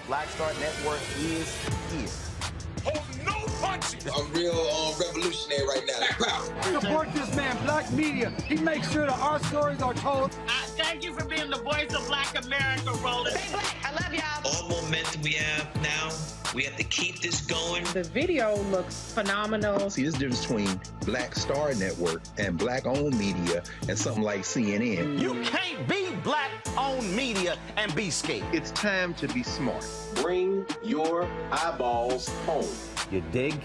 Black Star Network is here. Hold no punches! I'm real revolutionary right now. Support this man, Black Media. He makes sure that our stories are told. Thank you for being the voice of Black America, Roland. Stay black. I love y'all. All momentum we have now, we have to keep this going. The video looks phenomenal. See, there's a difference between Black Star Network and Black-owned media and something like CNN. You can't be Black-owned media and be scared. It's time to be smart. Bring your eyeballs home. You dig?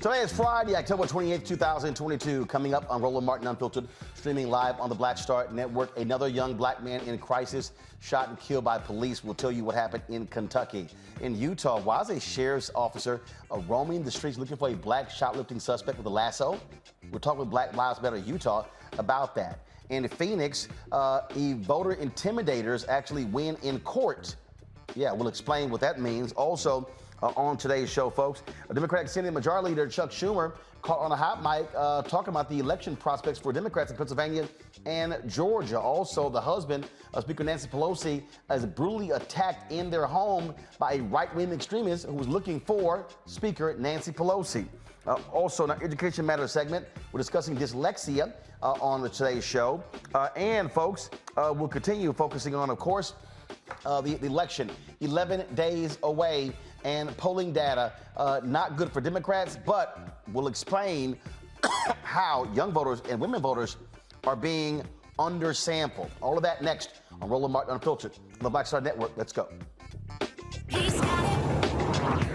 Today is Friday, October 28th, 2022. Coming up on Roland Martin Unfiltered, streaming live on the Black Star Network. Another young black man in crisis, shot and killed by police. We'll tell you what happened in Kentucky. In Utah, why is a sheriff's officer roaming the streets looking for a black shoplifting suspect with a lasso? We're talking with Black Lives Matter Utah about that. In Phoenix, voter intimidators actually win in court. Yeah, we'll explain what that means. Also, on today's show, folks, Democratic Senate Majority Leader Chuck Schumer caught on a hot mic talking about the election prospects for Democrats in Pennsylvania and Georgia. Also, the husband of Speaker Nancy Pelosi is brutally attacked in their home by a right-wing extremist who was looking for Speaker Nancy Pelosi. Also, in our Education Matters segment, we're discussing dyslexia on today's show. And, folks, we'll continue focusing on, of course, the election, 11 days away, and polling data not good for Democrats, but we'll explain how young voters and women voters are being undersampled. All of that next on Roland Martin Unfiltered on the Black Star Network. Let's go. He's got it.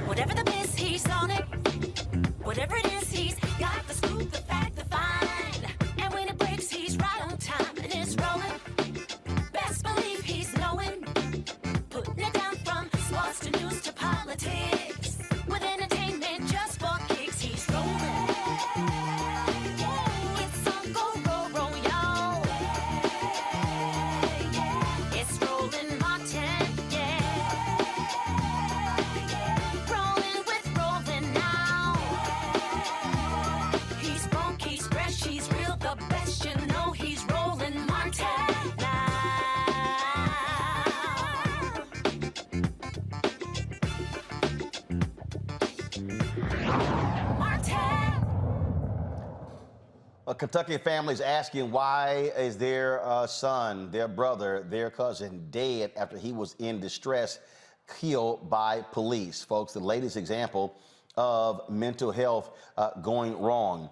Whatever the miss, he's on it. Whatever it is, he's got the scoop, the fact, the find. And when it breaks, he's right on time and it's rolling. Best believe he's knowing. Putting it down from sports to news to politics. With entertainment just for kicks, he's rolling. It's on go, y'all. It's Roland Martin, yeah. Rolling with Roland now. He's funky, he's fresh, he's real, the best, you know he's Roland Martin now. A Kentucky family is asking why is their son, their brother, their cousin dead after he was in distress, killed by police. Folks, the latest example of mental health going wrong.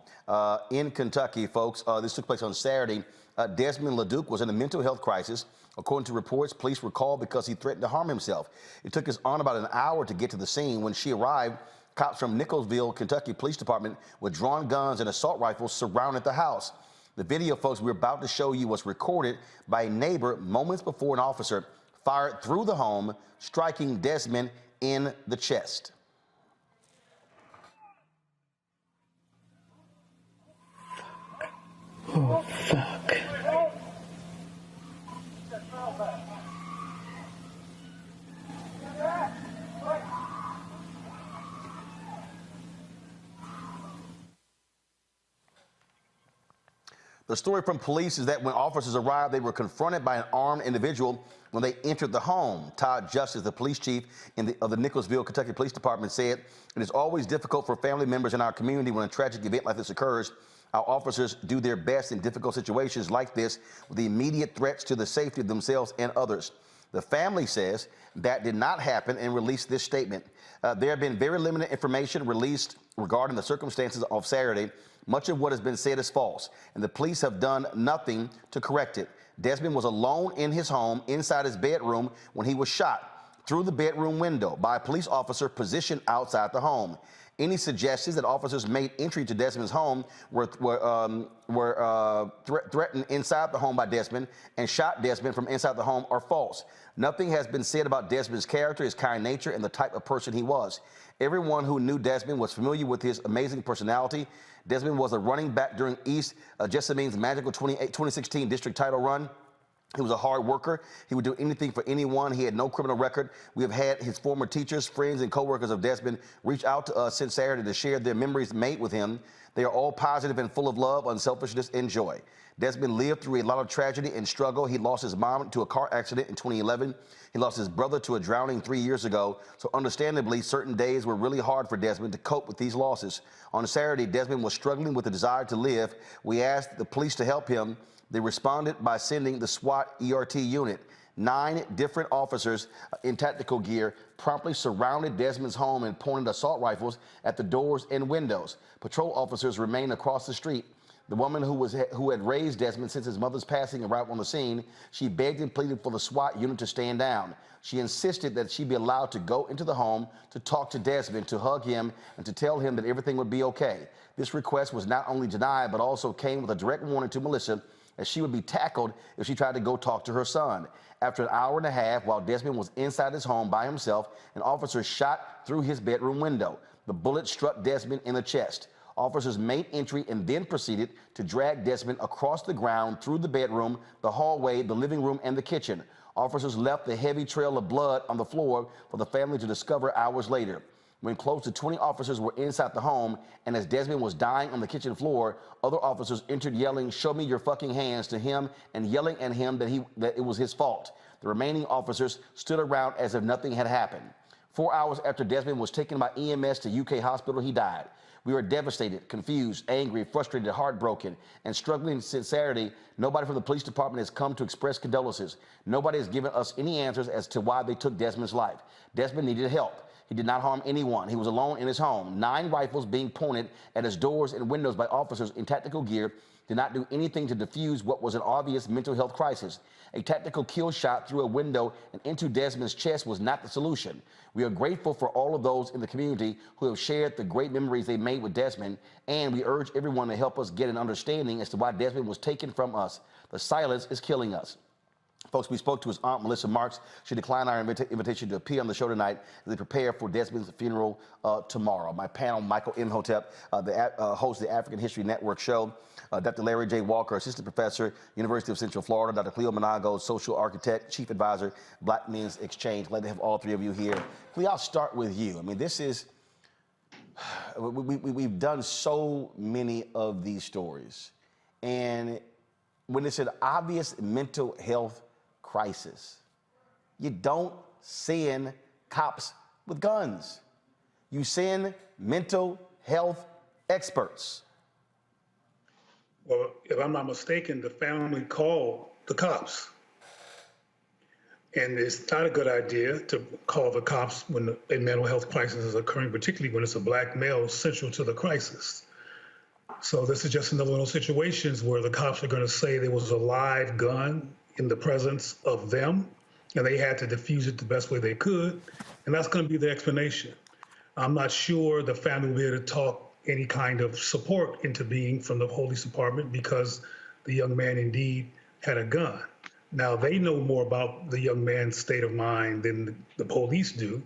In Kentucky, folks, this took place on Saturday. Desman LaDuke was in a mental health crisis. According to reports, police were called because he threatened to harm himself. It took his aunt about an hour to get to the scene. When she arrived, cops from Nicholasville, Kentucky Police Department with drawn guns and assault rifles surrounded the house. The video, folks, we're about to show you was recorded by a neighbor moments before an officer fired through the home, striking Desmond in the chest. Oh, fuck. The story from police is that when officers arrived, they were confronted by an armed individual when they entered the home. Todd Justice, the police chief of the Nicholasville, Kentucky Police Department, said, "It is always difficult for family members in our community when a tragic event like this occurs. Our officers do their best in difficult situations like this with the immediate threats to the safety of themselves and others. The family says that did not happen and released this statement. There have been very limited information released regarding the circumstances of Saturday. Much of what has been said is false, and the police have done nothing to correct it. Desmond was alone in his home, inside his bedroom, when he was shot through the bedroom window by a police officer positioned outside the home. Any suggestions that officers made entry to Desmond's home were threatened inside the home by Desmond and shot Desmond from inside the home are false. Nothing has been said about Desmond's character, his kind nature, and the type of person he was. Everyone who knew Desmond was familiar with his amazing personality. Desmond was a running back during East Jessamine's magical 2016 district title run. He was a hard worker. He would do anything for anyone. He had no criminal record. We have had his former teachers, friends, and co-workers of Desmond reach out to us since Saturday to share their memories made with him. They are all positive and full of love, unselfishness, and joy. Desmond lived through a lot of tragedy and struggle. He lost his mom to a car accident in 2011. He lost his brother to a drowning 3 years ago. So understandably, certain days were really hard for Desmond to cope with these losses. On Saturday, Desmond was struggling with the desire to live. We asked the police to help him. They responded by sending the SWAT ERT unit. 9 different officers in tactical gear promptly surrounded Desmond's home and pointed assault rifles at the doors and windows. Patrol officers remained across the street. The woman who had raised Desmond since his mother's passing arrived on the scene. She begged and pleaded for the SWAT unit to stand down. She insisted that she be allowed to go into the home to talk to Desmond, to hug him, and to tell him that everything would be okay. This request was not only denied, but also came with a direct warning to Melissa that she would be tackled if she tried to go talk to her son. After an hour and a half, while Desmond was inside his home by himself, an officer shot through his bedroom window. The bullet struck Desmond in the chest. Officers made entry and then proceeded to drag Desmond across the ground through the bedroom, the hallway, the living room, and the kitchen. Officers left the heavy trail of blood on the floor for the family to discover hours later. When close to 20 officers were inside the home, and as Desmond was dying on the kitchen floor, other officers entered yelling, "Show me your fucking hands," to him and yelling at him that it was his fault. The remaining officers stood around as if nothing had happened. 4 hours after Desmond was taken by EMS to UK hospital, he died. We are devastated, confused, angry, frustrated, heartbroken, and struggling since Saturday. Nobody from the police department has come to express condolences. Nobody has given us any answers as to why they took Desmond's life. Desmond needed help. He did not harm anyone. He was alone in his home. 9 rifles being pointed at his doors and windows by officers in tactical gear did not do anything to defuse what was an obvious mental health crisis. A tactical kill shot through a window and into Desmond's chest was not the solution. We are grateful for all of those in the community who have shared the great memories they made with Desmond, and we urge everyone to help us get an understanding as to why Desmond was taken from us. The silence is killing us. Folks, we spoke to his aunt, Melissa Marks. She declined our invitation to appear on the show tonight as they prepare for Desmond's funeral tomorrow. My panel, Michael Imhotep, hosts the African History Network show. Dr. Larry J. Walker, assistant professor, University of Central Florida. Dr. Cleo Monago, social architect, chief advisor, Black Men's Exchange. Glad to have all 3 of you here. Cleo, I'll start with you. I mean, this is, we've done so many of these stories. And when it's an obvious mental health crisis, you don't send cops with guns. You send mental health experts. Well, if I'm not mistaken, the family called the cops. And it's not a good idea to call the cops when a mental health crisis is occurring, particularly when it's a Black male central to the crisis. So this is just another one of those situations where the cops are going to say there was a live gun in the presence of them, and they had to defuse it the best way they could, and that's going to be the explanation. I'm not sure the family will be able to talk any kind of support into being from the police department because the young man indeed had a gun. Now, they know more about the young man's state of mind than the police do,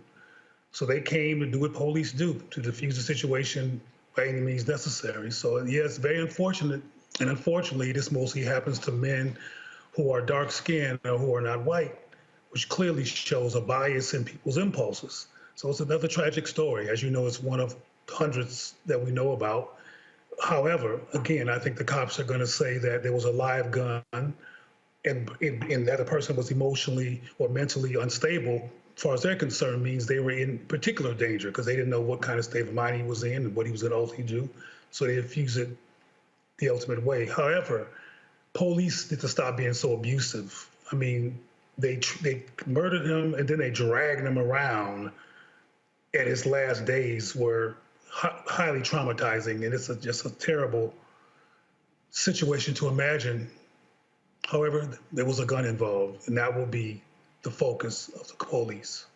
so they came to do what police do, to defuse the situation by any means necessary. So, yeah, it's very unfortunate, and unfortunately, this mostly happens to men who are dark-skinned or who are not white, which clearly shows a bias in people's impulses. So it's another tragic story. As you know, it's one of hundreds that we know about. However, again, I think the cops are going to say that there was a live gun and that the person was emotionally or mentally unstable. As far as they're concerned, means they were in particular danger because they didn't know what kind of state of mind he was in and what he was going to ultimately do. So they defused it the ultimate way. However, police need to stop being so abusive. I mean, they murdered him, and then they dragged him around. And his last days were highly traumatizing, and it's just a terrible situation to imagine. However, there was a gun involved, and that will be the focus of the police.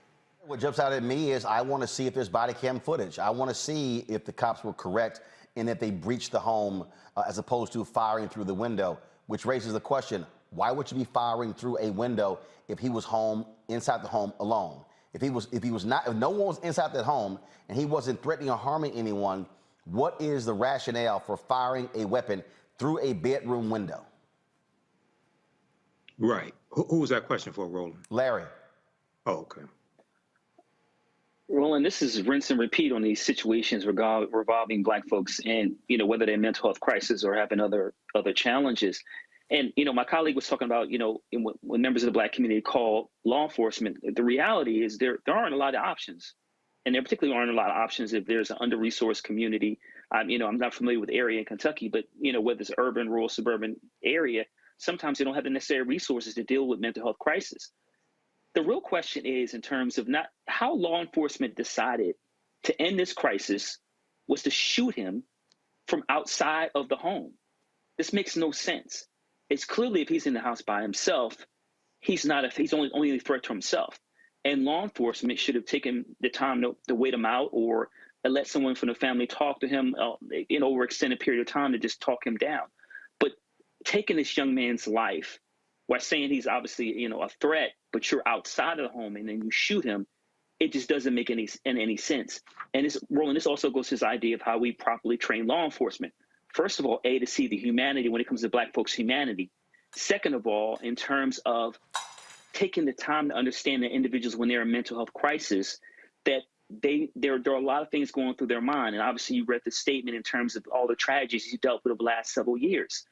What jumps out at me is I want to see if there's body cam footage. I want to see if the cops were correct and that they breached the home as opposed to firing through the window, which raises the question, why would you be firing through a window if he was home, inside the home alone? If no one was inside that home and he wasn't threatening or harming anyone, what is the rationale for firing a weapon through a bedroom window? Right. Who was that question for, Roland? Larry. Oh, okay. Roland, this is rinse and repeat on these situations revolving Black folks and, whether they're mental health crisis or having other challenges. And, my colleague was talking about, when members of the Black community call law enforcement, the reality is there aren't a lot of options. And there particularly aren't a lot of options if there's an under-resourced community. I'm not familiar with the area in Kentucky, but, whether it's urban, rural, suburban area, sometimes they don't have the necessary resources to deal with mental health crisis. The real question is in terms of not how law enforcement decided to end this crisis was to shoot him from outside of the home. This makes no sense. It's clearly if he's in the house by himself, he's only a threat to himself. And law enforcement should have taken the time to wait him out or let someone from the family talk to him over an extended period of time to just talk him down. But taking this young man's life while saying he's obviously, a threat, but you're outside of the home and then you shoot him, it just doesn't make any sense. And Roland, this also goes to this idea of how we properly train law enforcement. First of all, to see the humanity when it comes to Black folks' humanity. Second of all, in terms of taking the time to understand that individuals when they're in mental health crisis, that there are a lot of things going through their mind. And obviously you read the statement in terms of all the tragedies you dealt with over the last several years.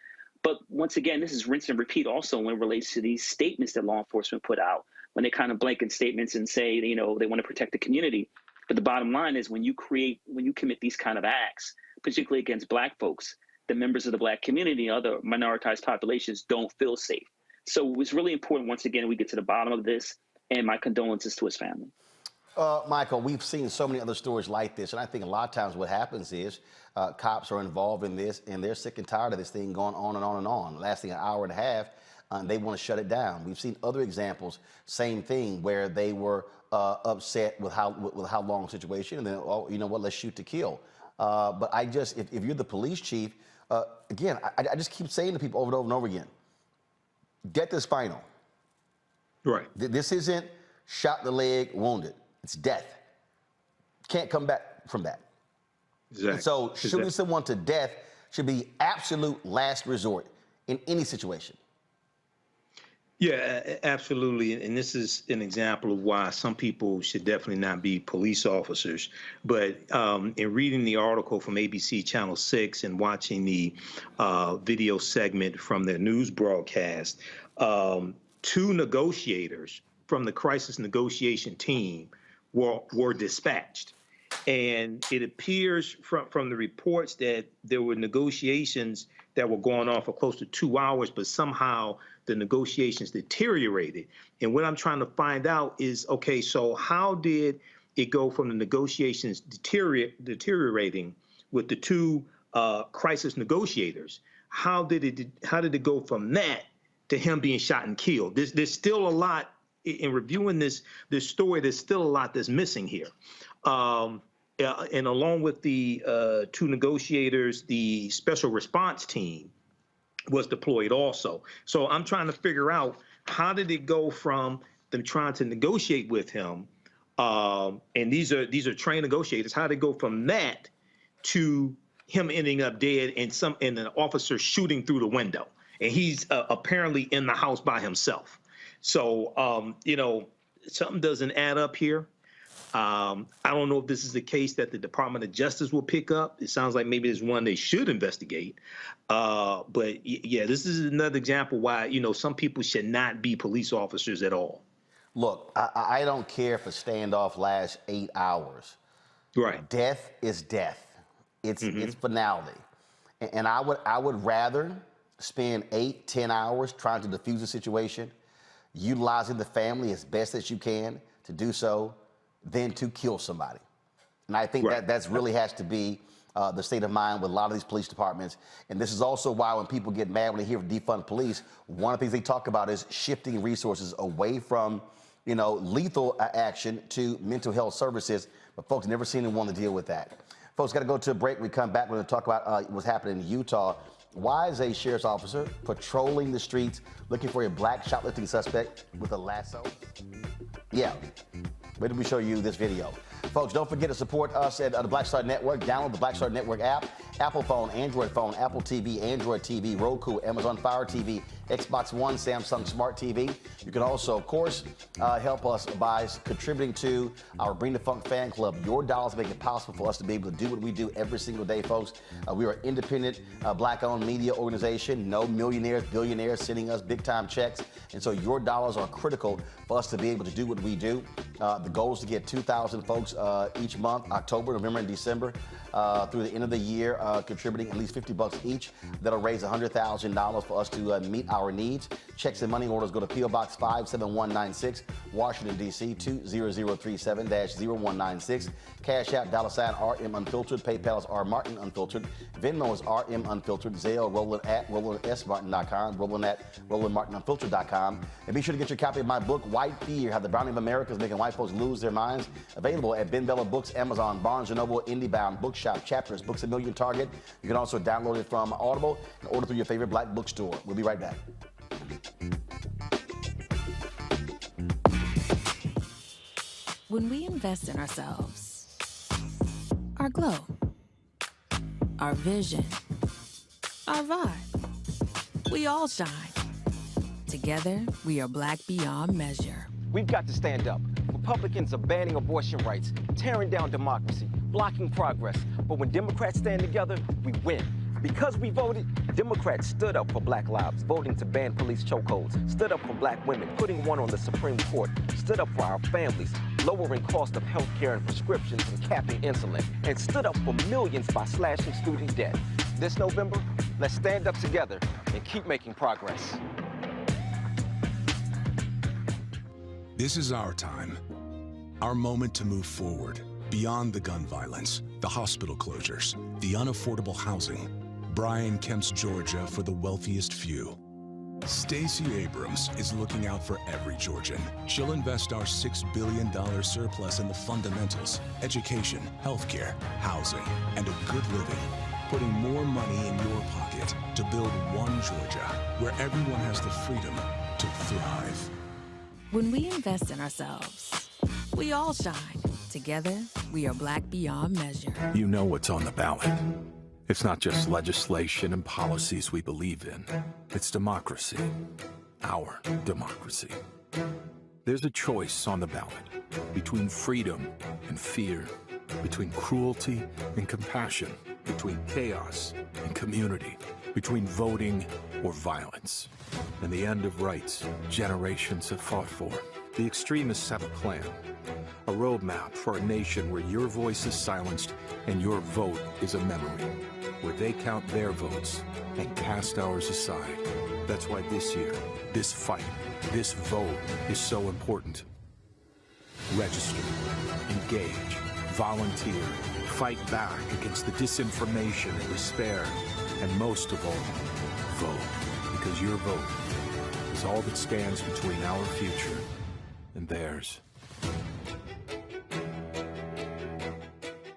But once again, this is rinse and repeat also when it relates to these statements that law enforcement put out, when they kind of blanket statements and say, they want to protect the community. But the bottom line is when you commit these kind of acts, particularly against Black folks, the members of the Black community and other minoritized populations don't feel safe. So it's really important, once again, we get to the bottom of this, and my condolences to his family. Michael, we've seen so many other stories like this, and I think a lot of times what happens is cops are involved in this, and they're sick and tired of this thing going on and on and on, lasting an hour and a half, and they want to shut it down. We've seen other examples, same thing, where they were upset with how long the situation, and then, oh, you know what, let's shoot to kill. But if you're the police chief, again, I just keep saying to people over and over and over again, get this final. Right. This isn't shot in the leg, wounded. It's death. Can't come back from that. Exactly. And so shooting someone to death should be absolute last resort in any situation. Yeah, absolutely. And this is an example of why some people should definitely not be police officers. But in reading the article from ABC Channel 6 and watching the video segment from their news broadcast, two negotiators from the crisis negotiation team were dispatched. And it appears from the reports that there were negotiations that were going on for close to 2 hours, but somehow the negotiations deteriorated. And what I'm trying to find out is, okay, so how did it go from the negotiations deteriorating with the two crisis negotiators? How did it go from that to him being shot and killed? There's still a lot in reviewing this story. There's still a lot that's missing here. And along with the two negotiators, the special response team was deployed also. So I'm trying to figure out, how did it go from them trying to negotiate with him, and these are trained negotiators, how did it go from that to him ending up dead and an officer shooting through the window, and he's apparently in the house by himself. So something doesn't add up here. I don't know if this is the case that the Department of Justice will pick up. It sounds like maybe it's one they should investigate. But yeah, this is another example why, some people should not be police officers at all. Look, I don't care if a standoff lasts 8 hours. Right. Death is death. It's finality. And I would rather spend 8, 10 hours trying to defuse a situation, utilizing the family as best as you can to do so than to kill somebody. And I think that's really has to be the state of mind with a lot of these police departments. And this is also why when people get mad when they hear defund police, one of the things they talk about is shifting resources away from, you know, lethal action to mental health services. But folks, never seen them want to deal with that. Folks, got to go to a break. We come back, we're going to talk about what's happening in Utah. Why is a sheriff's officer patrolling the streets looking for a black shoplifting suspect with a lasso? Yeah. Where did we show you this video? Folks, don't forget to support us at the Black Star Network. Download the Black Star Network app. Apple phone, Android phone, Apple TV, Android TV, Roku, Amazon Fire TV, Xbox One, Samsung Smart TV. You can also, of course, help us by contributing to our Bring the Funk fan club. Your dollars make it possible for us to be able to do what we do every single day, folks. We are an independent, black-owned media organization. No millionaires, billionaires sending us big-time checks. And so your dollars are critical for us to be able to do what we do. The goal is to get 2,000 folks each month, October, November, and December, through the end of the year, contributing at least $50 each. That'll raise $100,000 for us to meet our needs. Checks and money orders go to P.O. Box 57196, Washington, D.C. 20037-0196. Cash App, $RM Unfiltered. PayPal is R Martin Unfiltered. Venmo is RM Unfiltered. Zelle, Roland at RolandSMartin.com. Roland at RolandMartinUnfiltered.com. And be sure to get your copy of my book, White Fear: How the Browning of America is Making White Folks Lose Their Minds. Available at Ben Bella Books, Amazon, Barnes & Noble, IndieBound, Bookshop, Chapters, Books A Million, Target. You can also download it from Audible and order through your favorite black bookstore. We'll be right back. When we invest in ourselves, our glow, our vision, our vibe, we all shine. Together, we are black beyond measure. We've got to stand up. Republicans are banning abortion rights, tearing down democracy, blocking progress. But when Democrats stand together, we win. Because we voted, Democrats stood up for black lives, voting to ban police chokeholds, stood up for black women, putting one on the Supreme Court, stood up for our families, lowering cost of health care and prescriptions and capping insulin, and stood up for millions by slashing student debt. This November, let's stand up together and keep making progress. This is our time, our moment to move forward, beyond the gun violence, the hospital closures, the unaffordable housing. Brian Kemp's Georgia for the wealthiest few. Stacey Abrams is looking out for every Georgian. She'll invest our $6 billion surplus in the fundamentals, education, healthcare, housing, and a good living, putting more money in your pocket to build one Georgia where everyone has the freedom to thrive. When we invest in ourselves, we all shine. Together, we are black beyond measure. You know what's on the ballot. It's not just legislation and policies we believe in. It's democracy. Our democracy. There's a choice on the ballot between freedom and fear, between cruelty and compassion, between chaos and community, between voting or violence. And the end of rights generations have fought for. The extremists have a plan, a roadmap for a nation where your voice is silenced and your vote is a memory, where they count their votes and cast ours aside. That's why this year, this fight, this vote is so important. Register, engage, volunteer, fight back against the disinformation and despair, and most of all, vote, because your vote is all that stands between our future and theirs.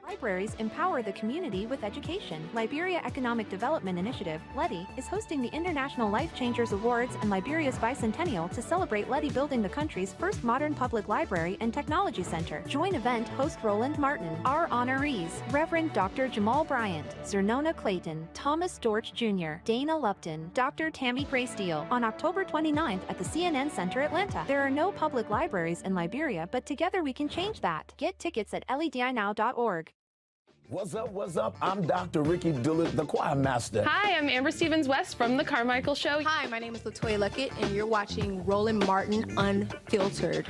Libraries empower the community with education. Liberia Economic Development Initiative, LEDI, is hosting the International Life Changers Awards and Liberia's bicentennial to celebrate LEDI building the country's first modern public library and technology center. Join event host Roland Martin. Our honorees: Reverend Dr. Jamal Bryant, Zernona Clayton, Thomas Dorch Jr., Dana Lupton, Dr. Tammy Graysteele, on October 29th at the CNN Center, Atlanta. There are no public libraries in Liberia, but together we can change that. Get tickets at ledinow.org. What's up, what's up? I'm Dr. Ricky Dillard, the choir master. Hi, I'm Amber Stevens-West from The Carmichael Show. Hi, my name is LaToya Luckett, and you're watching Roland Martin Unfiltered.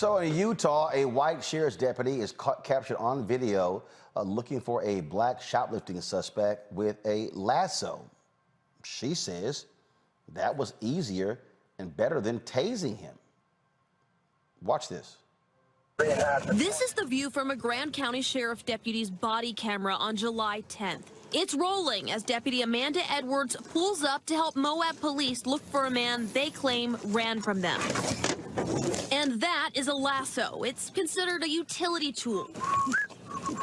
So in Utah, a white sheriff's deputy is captured on video looking for a black shoplifting suspect with a lasso. She says that was easier and better than tasing him. Watch this. This is the view from a Grand County Sheriff deputy's body camera on July 10th. It's rolling as Deputy Amanda Edwards pulls up to help Moab police look for a man they claim ran from them. And that is a lasso. It's considered a utility tool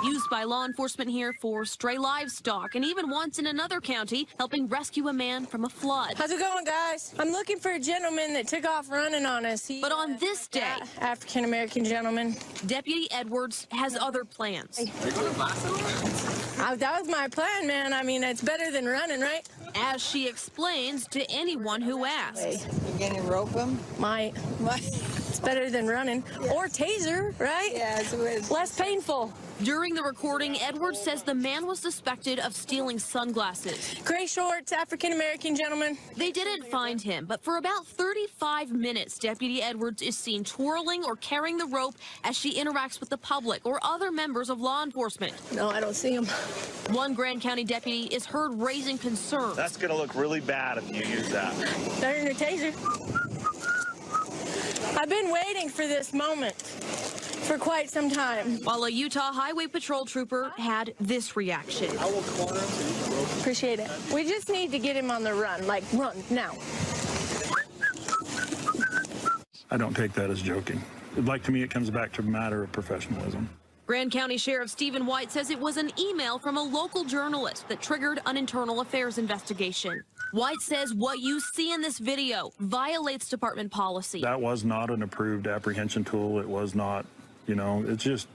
used by law enforcement here for stray livestock, and even once in another county helping rescue a man from a flood. How's it going, guys? I'm looking for a gentleman that took off running on us. But on this day, African-American gentleman, Deputy Edwards has other plans. That was my plan, man. I mean, it's better than running, right? As she explains to anyone who asks. You're gonna rope him? Might. It's better than running. Or taser, right? Yeah, it's less painful. During the recording, Edwards says the man was suspected of stealing sunglasses. Gray shorts, African-American gentleman. They didn't find him, but for about 35 minutes, Deputy Edwards is seen twirling or carrying the rope as she interacts with the public or other members of law enforcement. No, I don't see him. One Grand County deputy is heard raising concerns. That's going to look really bad if you use that. Better than a taser. I've been waiting for this moment for quite some time. While a Utah Highway Patrol trooper had this reaction. I will corner him. Appreciate it. We just need to get him on the run, like run now. I don't take that as joking. Like, to me, it comes back to a matter of professionalism. Grand County Sheriff Stephen White says it was an email from a local journalist that triggered an internal affairs investigation. White says what you see in this video violates department policy. That was not an approved apprehension tool. It was not, it's just,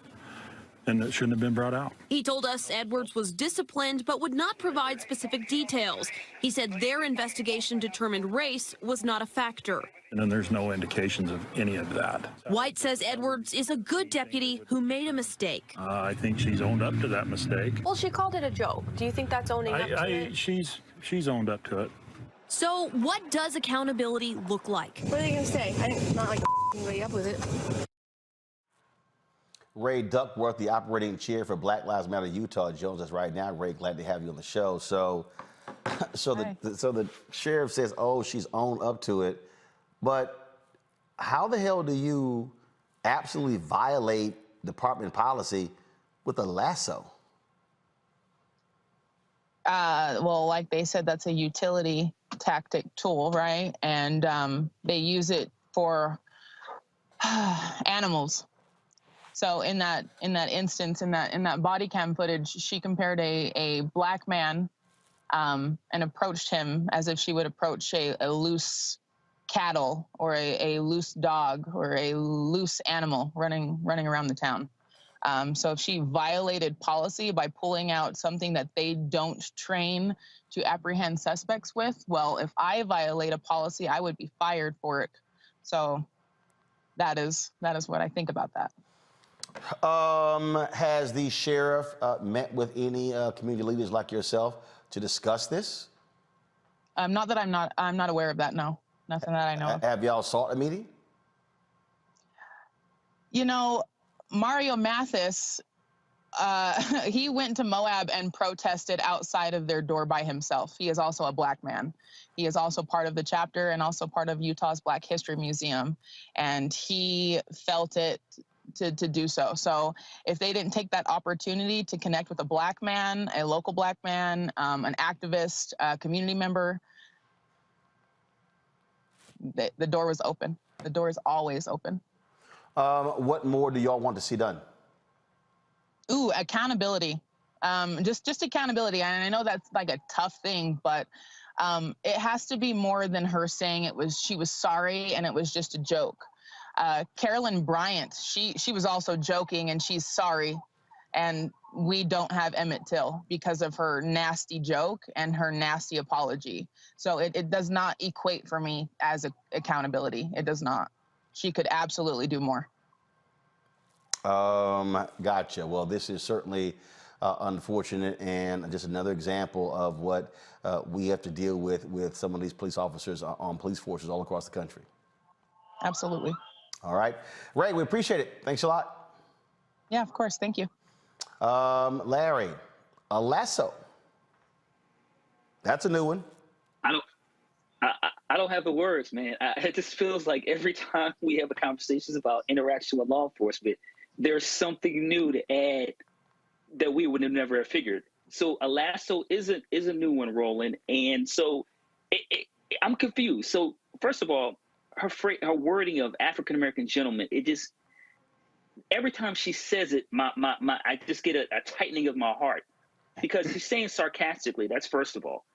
and it shouldn't have been brought out. He told us Edwards was disciplined but would not provide specific details. He said their investigation determined race was not a factor. And then there's no indications of any of that. White says Edwards is a good deputy who made a mistake. I think she's owned up to that mistake. Well, she called it a joke. Do you think that's owning up to it? She's owned up to it. So what does accountability look like? What are they going to say? I'm not like anybody up with it. Ray Duckworth, the operating chair for Black Lives Matter Utah, joins us right now. Ray, glad to have you on the show. So the sheriff says, oh, she's owned up to it. But how the hell do you absolutely violate department policy with a lasso? Well, like they said, that's a utility tactic tool, right? And they use it for animals. So in that instance, in that body cam footage, she compared a black man and approached him as if she would approach a loose cattle or a loose dog or a loose animal running around the town. So if she violated policy by pulling out something that they don't train to apprehend suspects with, well, if I violate a policy, I would be fired for it. So that is what I think about that. Has the sheriff met with any community leaders like yourself to discuss this? Not that I'm not aware of that. No, nothing that I know of. Have y'all sought a meeting? Mario Mathis, he went to Moab and protested outside of their door by himself. He is also a black man. He is also part of the chapter and also part of Utah's Black History Museum. And he felt it to do so. So if they didn't take that opportunity to connect with a black man, a local black man, an activist, a community member, the door was open. The door is always open. What more do y'all want to see done? Ooh, accountability. Just accountability. And I know that's like a tough thing, but it has to be more than her saying she was sorry and it was just a joke. Carolyn Bryant, she was also joking and she's sorry. And we don't have Emmett Till because of her nasty joke and her nasty apology. So it does not equate for me as accountability. It does not. She could absolutely do more. Gotcha. Well, this is certainly unfortunate and just another example of what we have to deal with some of these police officers on police forces all across the country. Absolutely. All right. Ray, we appreciate it. Thanks a lot. Yeah, of course. Thank you. Larry, a lasso. That's a new one. I don't have the words, man. It just feels like every time we have a conversations about interaction with law enforcement, there's something new to add that we would have never have figured. So a lasso is a new one, Roland, and so I'm confused. So first of all, her wording of African American gentleman, it just every time she says it, I just get a tightening of my heart because she's saying sarcastically. That's first of all.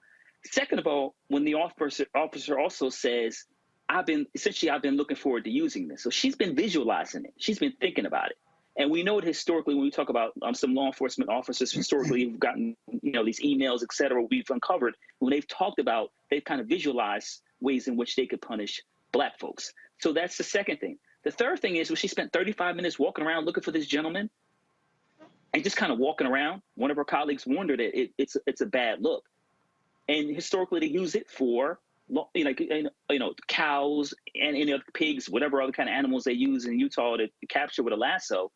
Second of all, when the officer also says, I've been looking forward to using this. So she's been visualizing it. She's been thinking about it. And we know it historically when we talk about some law enforcement officers historically have gotten, these emails, et cetera, we've uncovered when they've talked about, they've kind of visualized ways in which they could punish Black folks. So that's the second thing. The third thing is when she spent 35 minutes walking around looking for this gentleman and just kind of walking around, one of her colleagues warned her that it's a bad look. And historically, they use it for, cows and any other pigs, whatever other kind of animals they use in Utah to capture with a lasso.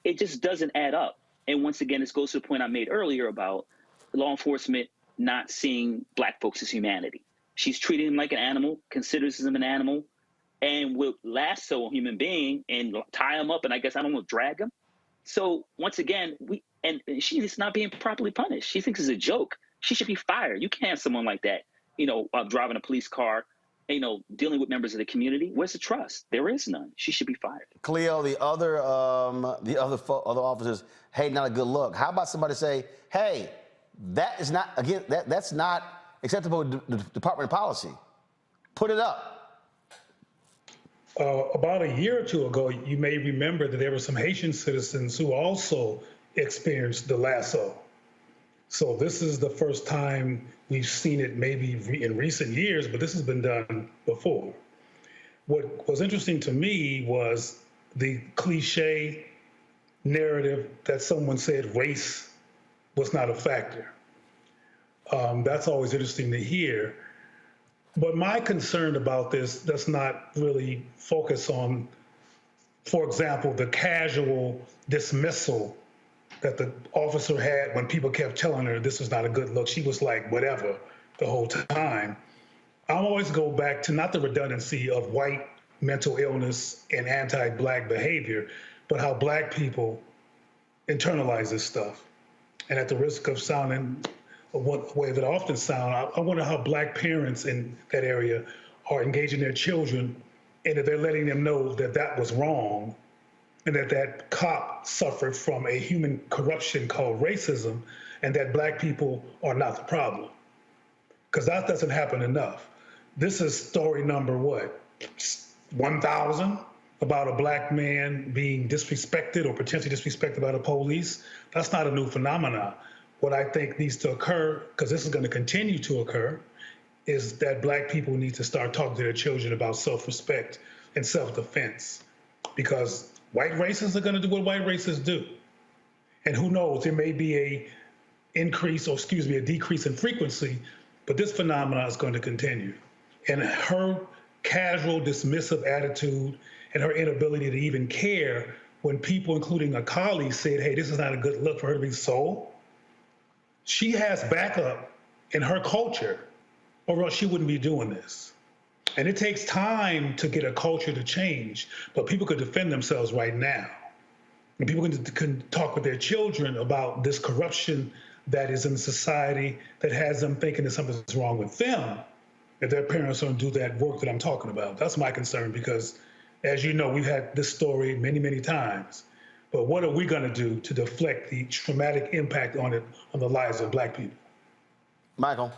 It just doesn't add up. And once again, this goes to the point I made earlier about law enforcement not seeing Black folks as humanity. She's treating him like an animal, considers him an animal, and will lasso a human being and tie him up and drag him. So once again, she's not being properly punished. She thinks it's a joke. She should be fired. You can't have someone like that, driving a police car, dealing with members of the community. Where's the trust? There is none. She should be fired. Cleo, the other officers, hey, not a good look. How about somebody say, hey, that is not, again, that's not acceptable to the Department of Policy. Put it up. About a year or two ago, you may remember that there were some Haitian citizens who also experienced the lasso. So this is the first time we've seen it maybe in recent years, but this has been done before. What was interesting to me was the cliche narrative that someone said race was not a factor. That's always interesting to hear. But my concern about this does not really focus on, for example, the casual dismissal that the officer had when people kept telling her this was not a good look. She was like, whatever, the whole time. I always go back to not the redundancy of white mental illness and anti-Black behavior, but how Black people internalize this stuff. And at the risk of sounding one way that I often sound, I wonder how Black parents in that area are engaging their children and that they're letting them know that that was wrong and that cop suffered from a human corruption called racism, and that Black people are not the problem. Because that doesn't happen enough. This is story number, 1,000 about a Black man being disrespected or potentially disrespected by the police. That's not a new phenomenon. What I think needs to occur, because this is going to continue to occur, is that Black people need to start talking to their children about self-respect and self-defense. Because white racists are going to do what white racists do. And who knows, there may be a decrease in frequency, but this phenomenon is going to continue. And her casual, dismissive attitude and her inability to even care when people, including a colleague, said, hey, this is not a good look for her to be sold. She has backup in her culture, or else she wouldn't be doing this. And it takes time to get a culture to change, but people could defend themselves right now. And people can talk with their children about this corruption that is in society that has them thinking that something's wrong with them, if their parents don't do that work that I'm talking about. That's my concern because, as you know, we've had this story many, many times. But what are we going to do to deflect the traumatic impact on the lives of Black people? Michael.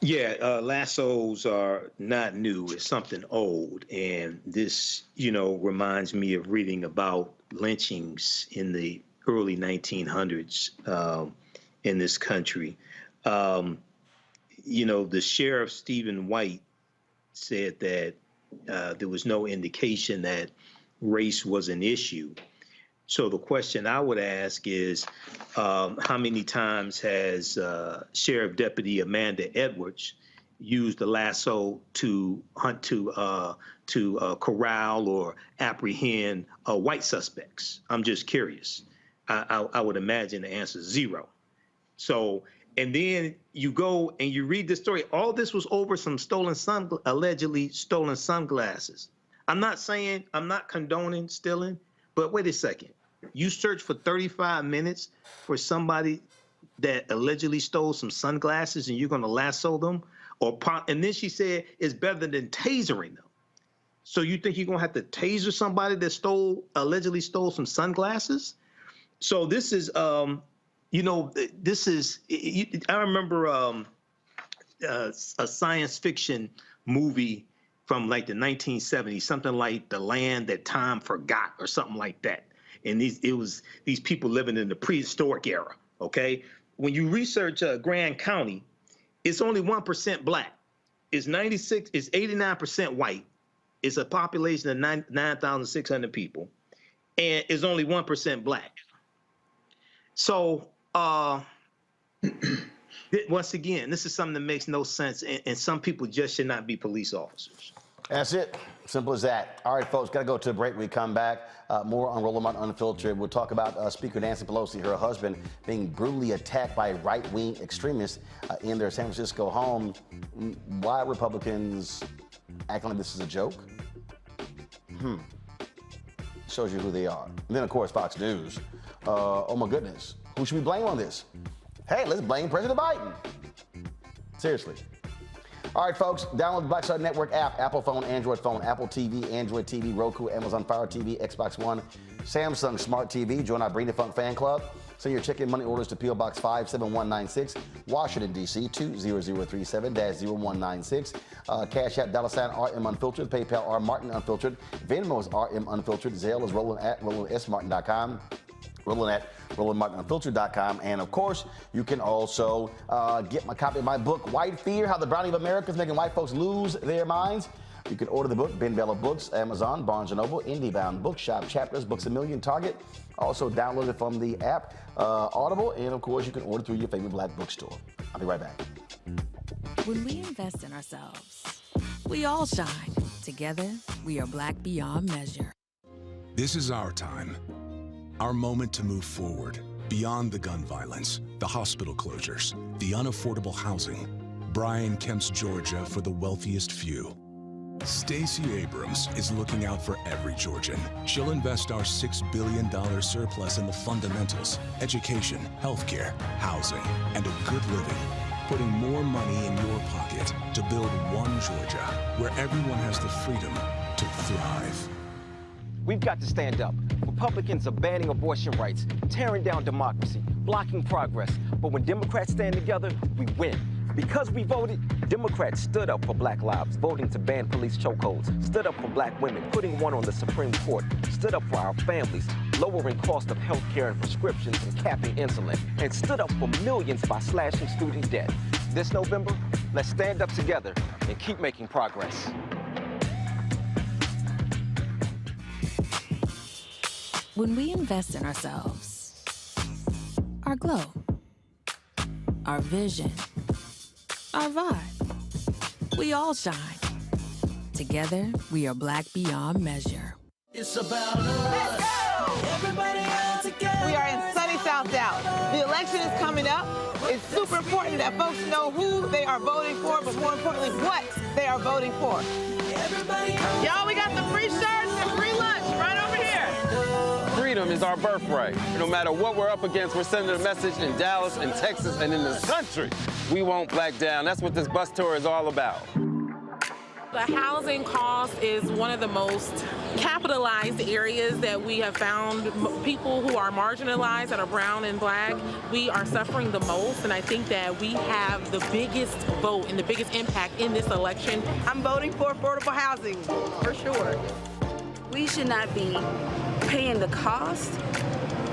Yeah, lassos are not new. It's something old. And this, reminds me of reading about lynchings in the early 1900s in this country. The sheriff, Stephen White, said that there was no indication that race was an issue. So the question I would ask is, how many times has Sheriff Deputy Amanda Edwards used the lasso to corral or apprehend white suspects? I'm just curious. I would imagine the answer is 0. So, and then you go and you read the story. All this was over some allegedly stolen sunglasses. I'm not condoning stealing, but wait a second. You search for 35 minutes for somebody that allegedly stole some sunglasses and you're going to lasso them? And then she said it's better than tasering them. So you think you're going to have to taser somebody that allegedly stole some sunglasses? So this is, I remember a science fiction movie from like the 1970s, something like The Land That Time Forgot or something like that. And it was these people living in the prehistoric era, okay? When you research Grand County, it's only 1% black. It's 89% white. It's a population of 9,600 people, and it's only 1% black. So once again, this is something that makes no sense, and some people just should not be police officers. That's it. Simple as that. All right, folks, got to go to a break. When we come back, more on Roland Martin Unfiltered. We'll talk about Speaker Nancy Pelosi, her husband, being brutally attacked by right-wing extremists in their San Francisco home. Why Republicans acting like this is a joke? Shows you who they are. And then, of course, Fox News. Oh, my goodness. Who should we blame on this? Hey, let's blame President Biden. Seriously. All right, folks, download the Black Star Network app, Apple phone, Android phone, Apple TV, Android TV, Roku, Amazon Fire TV, Xbox One, Samsung Smart TV. Join our Bring the Funk fan club. Send your chicken money orders to P.O. Box 57196, Washington, D.C. 20037-0196. Cash App, $RM Unfiltered, PayPal, R Martin Unfiltered, Venmo is RM Unfiltered, Zelle is Roland at RolandSMartin.com. Roland at RolandMartinUnfiltered.com. And of course, you can also get my copy of my book, White Fear, How the Browning of America is Making White Folks Lose Their Minds. You can order the book, Ben Bella Books, Amazon, Barnes & Noble, IndieBound Bookshop, Chapters, Books A Million, Target. Also download it from the app, Audible, and of course, you can order through your favorite black bookstore. I'll be right back. When we invest in ourselves, we all shine. Together, we are black beyond measure. This is our time. Our moment to move forward, beyond the gun violence, the hospital closures, the unaffordable housing. Brian Kemp's Georgia for the wealthiest few. Stacey Abrams is looking out for every Georgian. She'll invest our $6 billion surplus in the fundamentals, education, healthcare, housing, and a good living, putting more money in your pocket to build one Georgia where everyone has the freedom to thrive. We've got to stand up. Republicans are banning abortion rights, tearing down democracy, blocking progress. But when Democrats stand together, we win. Because we voted, Democrats stood up for black lives, voting to ban police chokeholds, stood up for black women, putting one on the Supreme Court, stood up for our families, lowering cost of health care and prescriptions and capping insulin, and stood up for millions by slashing student debt. This November, let's stand up together and keep making progress. When we invest in ourselves, our glow, our vision, our vibe, we all shine. Together, we are black beyond measure. It's about us. Everybody all together. We are in sunny South Dallas. The election is coming up. It's super important that folks know who they are voting for, but more importantly, what they are voting for. Y'all, we got the free shirts and free lunch right over here. Freedom is our birthright. No matter what we're up against, we're sending a message in Dallas and Texas and in this country. We won't back down. That's what this bus tour is all about. The housing cost is one of the most capitalized areas that we have found. People who are marginalized, that are brown and black, we are suffering the most, and I think that we have the biggest vote and the biggest impact in this election. I'm voting for affordable housing, for sure. We should not be paying the cost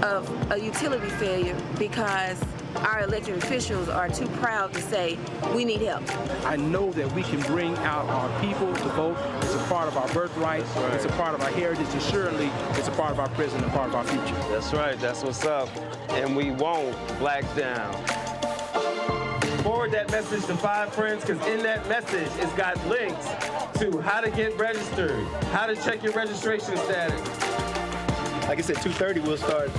of a utility failure because our elected officials are too proud to say, we need help. I know that we can bring out our people to vote. It's a part of our birthright. Right. It's a part of our heritage, and surely it's a part of our present and part of our future. That's right. That's what's up. And we won't black down. Forward that message to 5 friends, because in that message, it's got links to how to get registered, how to check your registration status. Like I said, 2:30 we'll start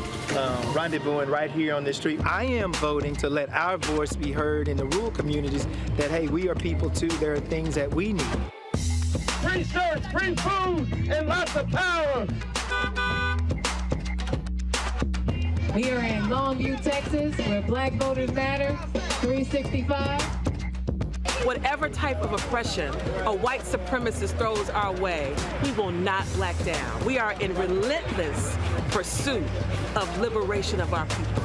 rendezvousing right here on this street. I am voting to let our voice be heard in the rural communities that, hey, we are people too. There are things that we need. Free shirts, free food, and lots of power. We are in Longview, Texas, where Black Voters Matter, 365. Whatever type of oppression a white supremacist throws our way, we will not back down. We are in relentless pursuit of liberation of our people.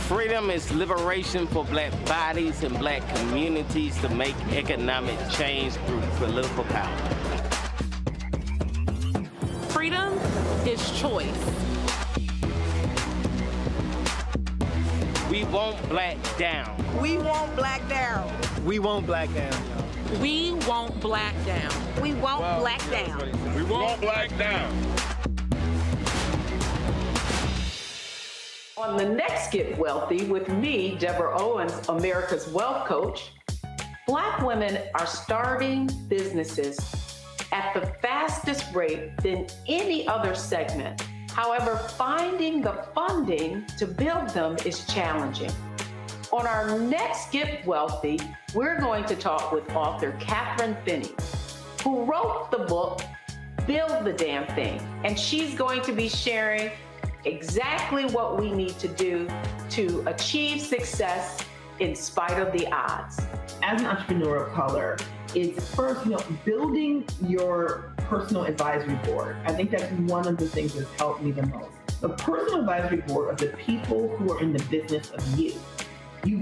Freedom is liberation for black bodies and black communities to make economic change through political power. Freedom is choice. We won't black down. We won't black down. We won't black down. We won't black down. We won't black down. We won't black down. On the next Get Wealthy with me, Deborah Owens, America's Wealth Coach, Black women are starting businesses at the fastest rate than any other segment. However, finding the funding to build them is challenging. On our next Get Wealthy, we're going to talk with author Catherine Finney, who wrote the book, Build the Damn Thing. And she's going to be sharing exactly what we need to do to achieve success in spite of the odds. As an entrepreneur of color, it's first, building your personal advisory board. I think that's one of the things that's helped me the most. The personal advisory board are the people who are in the business of you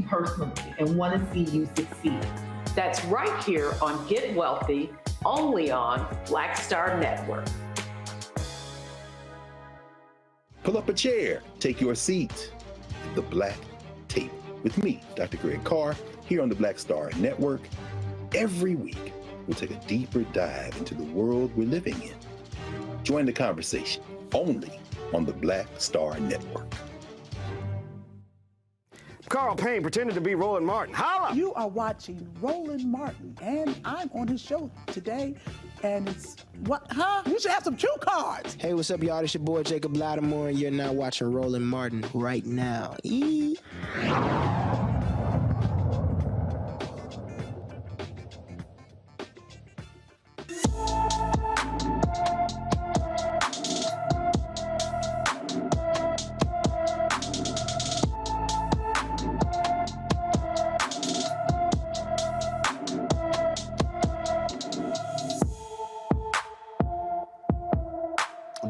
personally, and want to see you succeed. That's right here on Get Wealthy, only on Black Star Network. Pull up a chair, take your seat at the Black Table with me, Dr. Greg Carr, here on the Black Star Network. Every week, we'll take a deeper dive into the world we're living in. Join the conversation only on the Black Star Network. Carl Payne pretended to be Roland Martin. Holla! You are watching Roland Martin, and I'm on his show today, and it's, what, huh? You should have some cue cards. Hey, what's up, y'all? It's your boy, Jacob Lattimore, and you're now watching Roland Martin right now.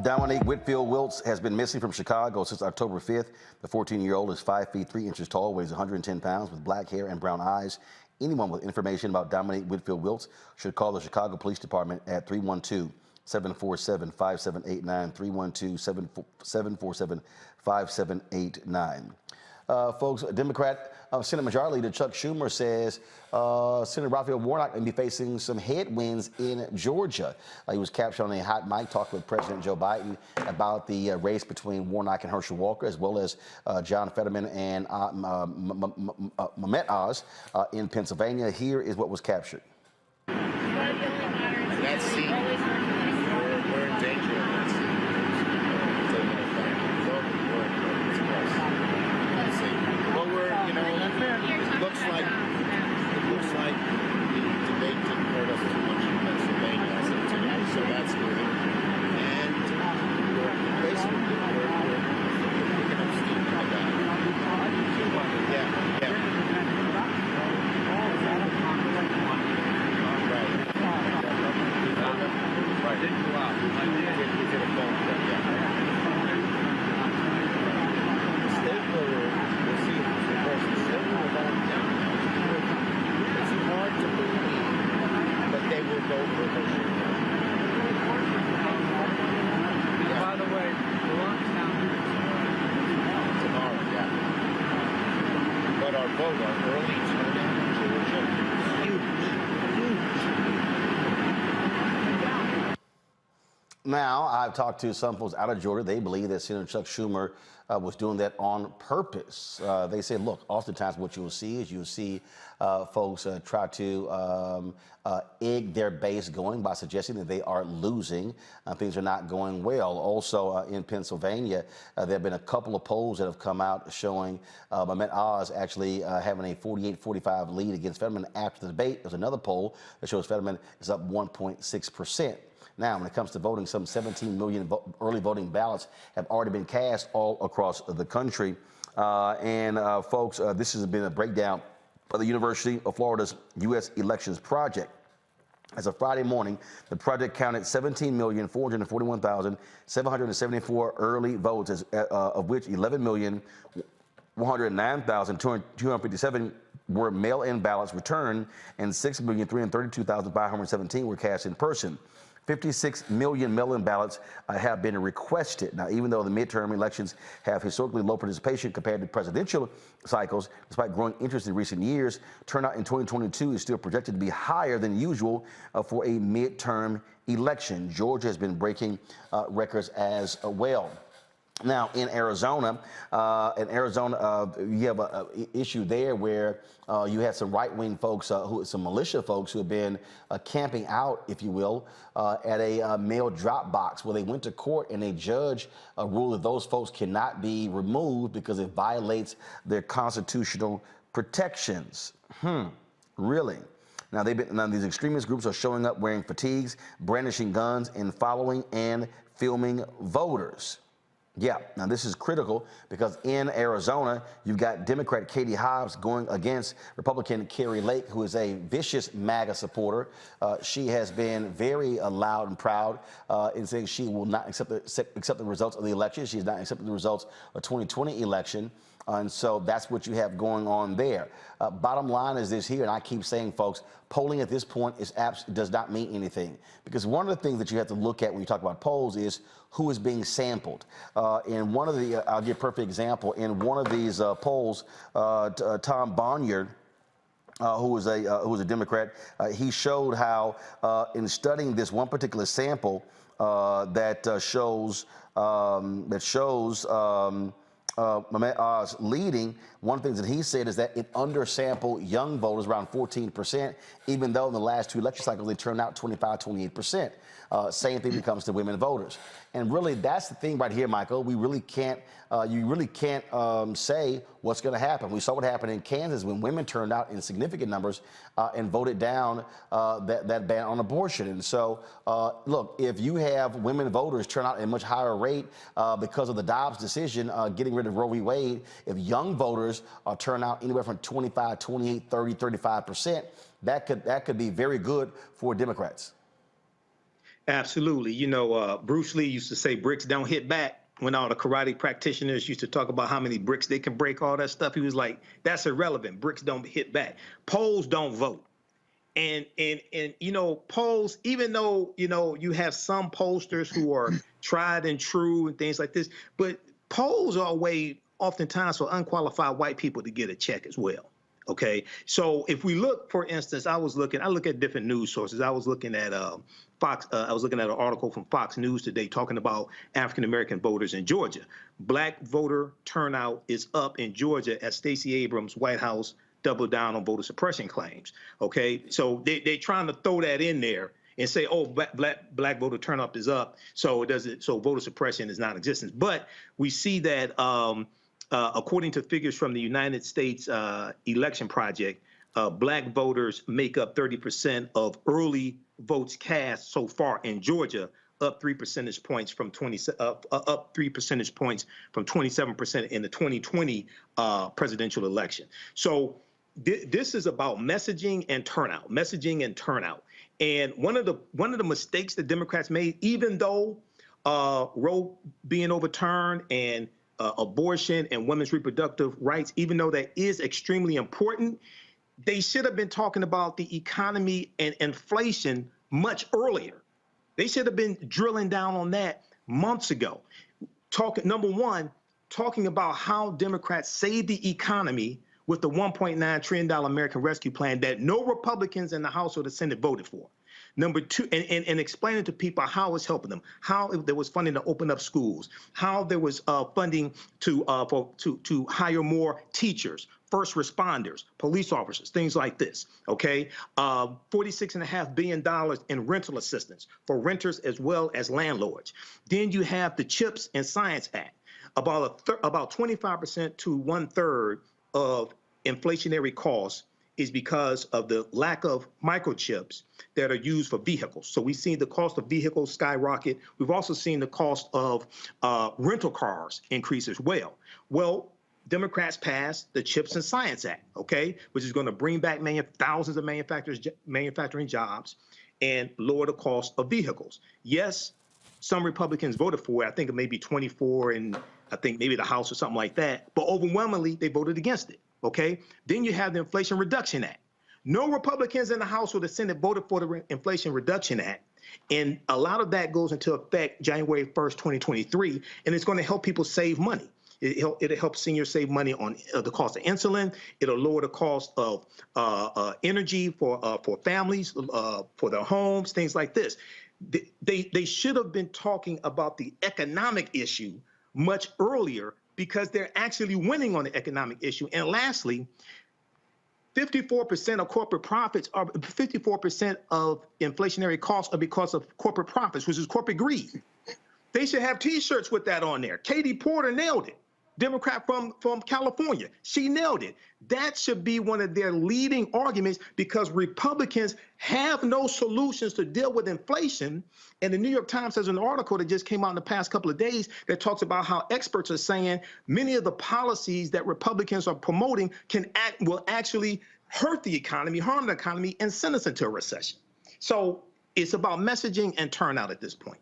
Dominique Whitfield Wiltz has been missing from Chicago since October 5th. The 14-year-old is 5 feet 3 inches tall, weighs 110 pounds, with black hair and brown eyes. Anyone with information about Dominique Whitfield Wiltz should call the Chicago Police Department at 312-747-5789, 312-747-5789. Folks, Democrat Senate Majority Leader Chuck Schumer says Senator Raphael Warnock may be facing some headwinds in Georgia. He was captured on a hot mic talking with President Joe Biden about the race between Warnock and Herschel Walker, as well as John Fetterman and Mehmet Oz in Pennsylvania. Here is what was captured. That seat, we're in danger of that seat. But we're, it looks like the debate didn't hurt us too much in Pennsylvania as of today, so that's good. And basically, we're picking up steam in the back. Yeah. Right. Didn't go out. We did a phone call, yeah. The state voter, we'll see if it's reversed. The state voter vote down. It's hard to believe that they will go for Herschel. By the way, the lockdown tomorrow, yeah. But our vote, our early turnout in Georgia, huge. Now, I've talked to some folks out of Georgia. They believe that Senator Chuck Schumer was doing that on purpose. They say, look, oftentimes what you'll see is folks try to egg their base going by suggesting that they are losing. Things are not going well. Also in Pennsylvania, there have been a couple of polls that have come out showing Mehmet Oz actually having a 48-45 lead against Fetterman after the debate. There's another poll that shows Fetterman is up 1.6%. Now, when it comes to voting, some 17 million early voting ballots have already been cast all across the country. Folks, this has been a breakdown by the University of Florida's U.S. Elections Project. As of Friday morning, the project counted 17,441,774 early votes, of which 11,109,257 were mail-in ballots returned, and 6,332,517 were cast in person. 56 million mail-in ballots have been requested. Now, even though the midterm elections have historically low participation compared to presidential cycles, despite growing interest in recent years, turnout in 2022 is still projected to be higher than usual for a midterm election. Georgia has been breaking records as well. Now, in Arizona, you have an issue there where you had some right-wing folks, some militia folks who have been camping out, if you will, at a mail drop box where they went to court and a judge ruled that those folks cannot be removed because it violates their constitutional protections. Really? Now, these extremist groups are showing up wearing fatigues, brandishing guns, and following and filming voters. Yeah, now this is critical because in Arizona, you've got Democrat Katie Hobbs going against Republican Carrie Lake, who is a vicious MAGA supporter. She has been very loud and proud in saying she will not accept the results of the election. She has not accepted the results of the 2020 election. And so that's what you have going on there. Bottom line is this here, and I keep saying, folks, polling at this point does not mean anything. Because one of the things that you have to look at when you talk about polls is who is being sampled. In one of the, I'll give a perfect example, in one of these polls, Tom Bonyard, who was a Democrat, he showed how in studying this one particular sample that shows Mehmet Oz leading, one of the things that he said is that it undersampled young voters around 14%, even though in the last two election cycles they turned out 25-28%. Same thing when it comes to women voters. And really, that's the thing right here, Michael. We really can't, you really can't say what's going to happen. We saw what happened in Kansas when women turned out in significant numbers and voted down that ban on abortion. And so, look, if you have women voters turn out at a much higher rate because of the Dobbs decision getting rid of Roe v. Wade, if young voters turn out anywhere from 25, 28, 30, 35%, that could be very good for Democrats. Absolutely. You know, Bruce Lee used to say bricks don't hit back. When all the karate practitioners used to talk about how many bricks they can break, all that stuff, he was like, that's irrelevant. Bricks don't hit back. Polls don't vote. And you know, polls, even though, you know, you have some pollsters who are tried and true and things like this, but polls are a way oftentimes for unqualified white people to get a check as well. Okay, so if we look, for instance, I look at different news sources. I was looking at Fox. I was looking at an article from Fox News today talking about African-American voters in Georgia. Black voter turnout is up in Georgia as Stacey Abrams' White House doubled down on voter suppression claims. Okay, so they're trying to throw that in there and say, oh, black voter turnout is up, so voter suppression is non-existent. But we see that. According to figures from the United States Election Project, black voters make up 30% of early votes cast so far in Georgia, up 3 percentage points from 27% in the 2020 presidential election. So this is about messaging and turnout, And one of the mistakes that Democrats made, even though Roe being overturned and abortion and women's reproductive rights, even though that is extremely important, they should have been talking about the economy and inflation much earlier. They should have been drilling down on that months ago. Number one, talking about how Democrats saved the economy with the $1.9 trillion American Rescue Plan that no Republicans in the House or the Senate voted for. Number two, and explaining to people how it's helping them, how there was funding to open up schools, how there was funding to hire more teachers, first responders, police officers, things like this, okay? $46.5 billion in rental assistance for renters as well as landlords. Then you have the CHIPS and Science Act. About 25% to 1/3 of inflationary costs is because of the lack of microchips that are used for vehicles. So we've seen the cost of vehicles skyrocket. We've also seen the cost of rental cars increase as well. Well, Democrats passed the CHIPS and Science Act, okay, which is going to bring back thousands of manufacturing jobs and lower the cost of vehicles. Yes, some Republicans voted for it. I think it may be 24 and I think maybe the House or something like that. But overwhelmingly, they voted against it, okay? Then you have the Inflation Reduction Act. No Republicans in the House or the Senate voted for the Inflation Reduction Act. And a lot of that goes into effect January 1st, 2023, and it's going to help people save money. It'll help seniors save money on the cost of insulin. It'll lower the cost of energy for families, for their homes, things like this. They should have been talking about the economic issue much earlier because they're actually winning on the economic issue. And lastly, 54% of corporate profits are 54% of inflationary costs are because of corporate profits, which is corporate greed. They should have T-shirts with that on there. Katie Porter nailed it. Democrat from California, she nailed it. That should be one of their leading arguments because Republicans have no solutions to deal with inflation. And the New York Times has an article that just came out in the past couple of days that talks about how experts are saying many of the policies that Republicans are promoting will actually hurt the economy, harm the economy, and send us into a recession. So it's about messaging and turnout at this point.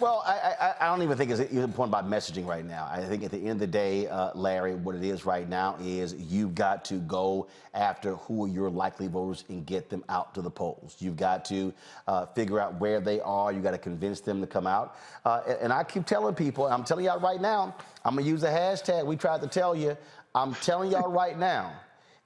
Well, I don't even think it's important about messaging right now. I think at the end of the day, Larry, what it is right now is you've got to go after who are your likely voters and get them out to the polls. You've got to figure out where they are. You got to convince them to come out. And I keep telling people, I'm telling y'all right now, I'm going to use a hashtag we tried to tell you. I'm telling y'all right now,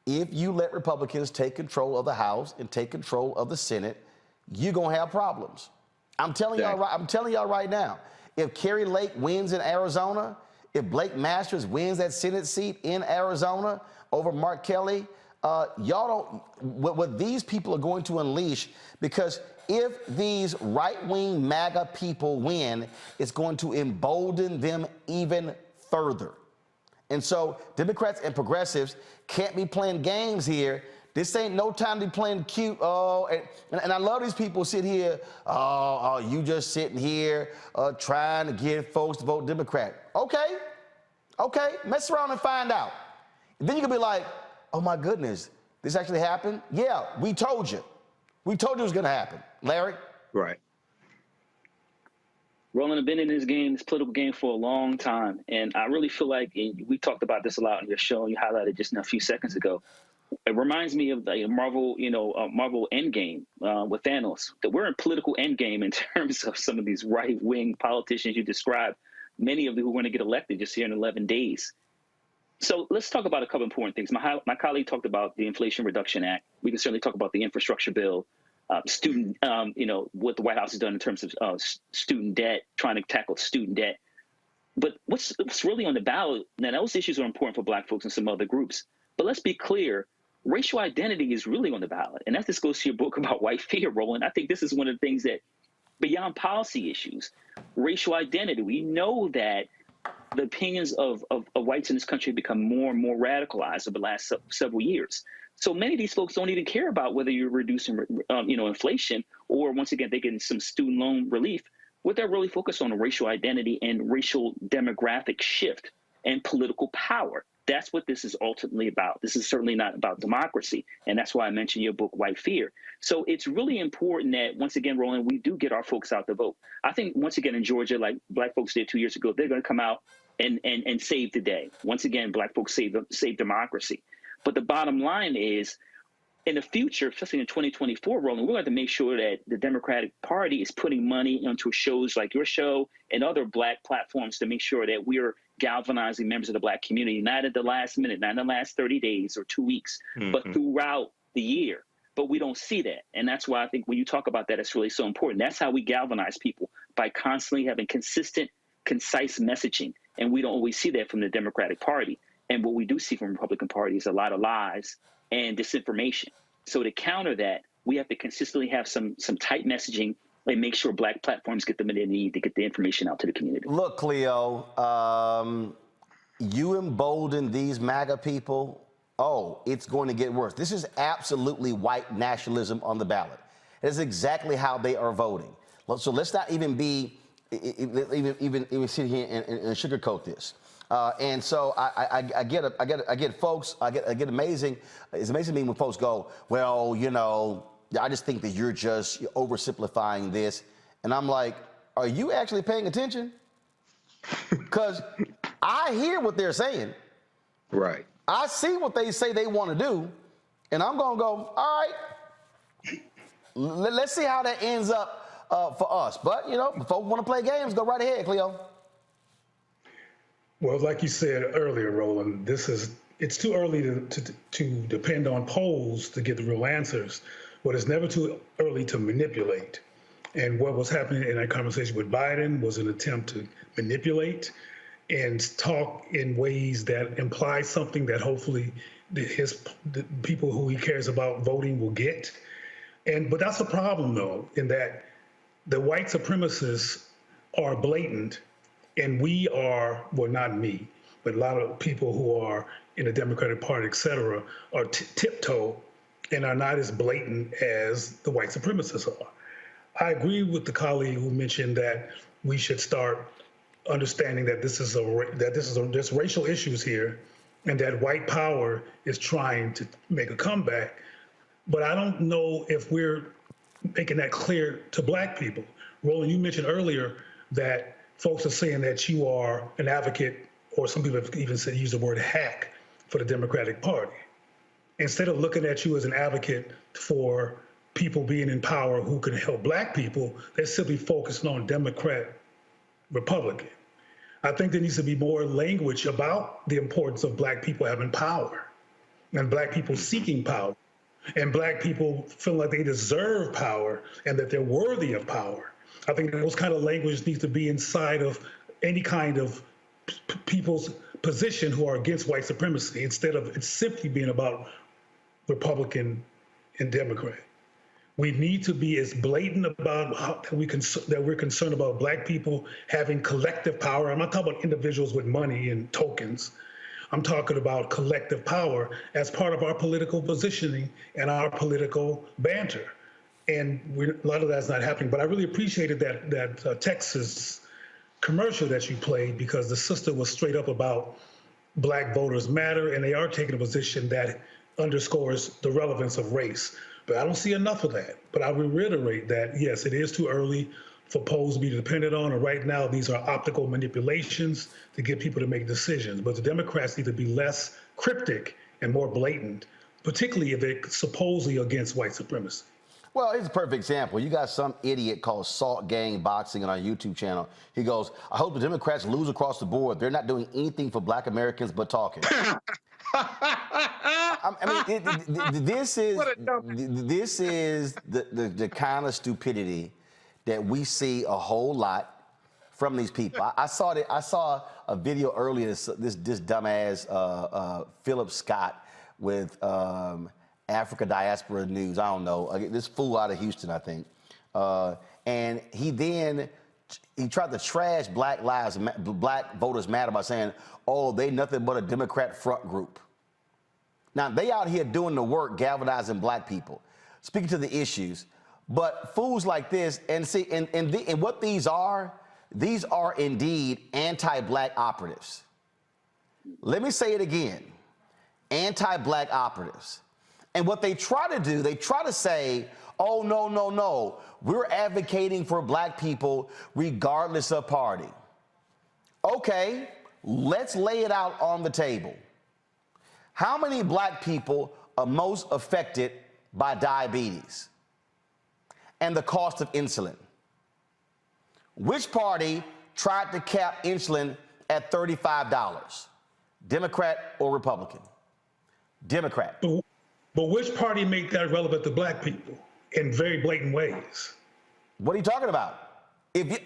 if you let Republicans take control of the House and take control of the Senate, you're going to have problems. I'm telling y'all right now, if Kerry Lake wins in Arizona, if Blake Masters wins that Senate seat in Arizona over Mark Kelly, y'all don't, what these people are going to unleash, because if these right-wing MAGA people win, it's going to embolden them even further. And so Democrats and progressives can't be playing games here. This ain't no time to be playing cute. Oh, and I love these people sit here. Oh, you just sitting here trying to get folks to vote Democrat. Okay, mess around and find out. And then you can be like, oh my goodness, this actually happened? Yeah, we told you. We told you it was gonna happen. Larry? Right. Roland, I've been in this game, this political game, for a long time. And I really feel like, and we talked about this a lot in your show, and you highlighted just a few seconds ago. It reminds me of the Marvel, Marvel Endgame with Thanos. That we're in political endgame in terms of some of these right-wing politicians you described, many of them who are going to get elected just here in 11 days. So let's talk about a couple important things. My colleague talked about the Inflation Reduction Act. We can certainly talk about the infrastructure bill, student, what the White House has done in terms of student debt, trying to tackle student debt. But what's really on the ballot, now those issues are important for Black folks and some other groups. But let's be clear, racial identity is really on the ballot. And that just goes to your book about white fear, Roland. I think this is one of the things that, beyond policy issues, racial identity, we know that the opinions of whites in this country have become more and more radicalized over the last several years. So many of these folks don't even care about whether you're reducing, inflation, or once again, they're getting some student loan relief. What they're really focused on is racial identity and racial demographic shift and political power. That's what this is ultimately about. This is certainly not about democracy. And that's why I mentioned your book, White Fear. So it's really important that, once again, Roland, we do get our folks out to vote. I think, once again, in Georgia, like Black folks did 2 years ago, they're going to come out and save the day. Once again, Black folks save democracy. But the bottom line is, in the future, especially in 2024, Roland, we're going to make sure that the Democratic Party is putting money into shows like your show and other Black platforms to make sure that we're galvanizing members of the Black community, not at the last minute, not in the last 30 days or 2 weeks, but throughout the year. but we don't see that. And that's why I think when you talk about that, it's really so important. That's how we galvanize people, by constantly having consistent, concise messaging. And we don't always see that from the Democratic Party. And what we do see from the Republican Party is a lot of lies and disinformation. So to counter that, we have to consistently have some tight messaging and make sure Black platforms get them in their need to get the information out to the community. Look, Cleo, you embolden these MAGA people. Oh, it's going to get worse. This is absolutely white nationalism on the ballot. It's exactly how they are voting. So let's not even be even sit here and sugarcoat this. And so I get folks. I get amazing. It's amazing to me when folks go, well, you know, I just think that you're just oversimplifying this, and I'm like, are you actually paying attention? Because I hear what they're saying. Right. I see what they say they want to do, and I'm going to go, all right, let's see how that ends up for us. But, you know, if folks want to play games, go right ahead, Cleo. Well, like you said earlier, Roland, it's too early to depend on polls to get the real answers, but it's never too early to manipulate. And what was happening in that conversation with Biden was an attempt to manipulate and talk in ways that imply something that hopefully the people who he cares about voting will get. But that's a problem, though, in that the white supremacists are blatant, and we are, well, not me, but a lot of people who are in the Democratic Party, et cetera, are tiptoe and are not as blatant as the white supremacists are. I agree with the colleague who mentioned that we should start understanding that there's racial issues here, and that white power is trying to make a comeback. But I don't know if we're making that clear to Black people. Roland, you mentioned earlier that folks are saying that you are an advocate, or some people have even said, use the word hack, for the Democratic Party. Instead of looking at you as an advocate for people being in power who can help Black people, they're simply focusing on Democrat, Republican. I think there needs to be more language about the importance of Black people having power, and Black people seeking power, and Black people feeling like they deserve power and that they're worthy of power. I think those kind of language needs to be inside of any kind of people's position who are against white supremacy, instead of it simply being about Republican and Democrat. We need to be as blatant about that we're concerned about Black people having collective power. I'm not talking about individuals with money and tokens. I'm talking about collective power as part of our political positioning and our political banter. And a lot of that's not happening. But I really appreciated that Texas commercial that you played, because the sister was straight up about Black voters matter, and they are taking a position that underscores the relevance of race. But I don't see enough of that. But I will reiterate that, yes, it is too early for polls to be dependent on, and right now these are optical manipulations to get people to make decisions. But the Democrats need to be less cryptic and more blatant, particularly if they're supposedly against white supremacy. Well, here's a perfect example. You got some idiot called Salt Gang Boxing on our YouTube channel. He goes, I hope the Democrats lose across the board. They're not doing anything for Black Americans but talking. I mean, this is the kind of stupidity that we see a whole lot from these people. I saw a video earlier. This dumbass Philip Scott with Africa Diaspora News. I don't know, this fool out of Houston, I think, and he tried to trash Black Voters Matter by saying, oh, they nothing but a Democrat front group. Now, they out here doing the work, galvanizing Black people, speaking to the issues. But fools like this, and see, and what these are indeed anti-Black operatives. Let me say it again, anti-Black operatives. And what they try to do, they try to say, oh, no, we're advocating for Black people regardless of party. Okay, let's lay it out on the table. How many Black people are most affected by diabetes and the cost of insulin? Which party tried to cap insulin at $35? Democrat or Republican? Democrat. But which party make that relevant to black people in very blatant ways? What are you talking about? If you,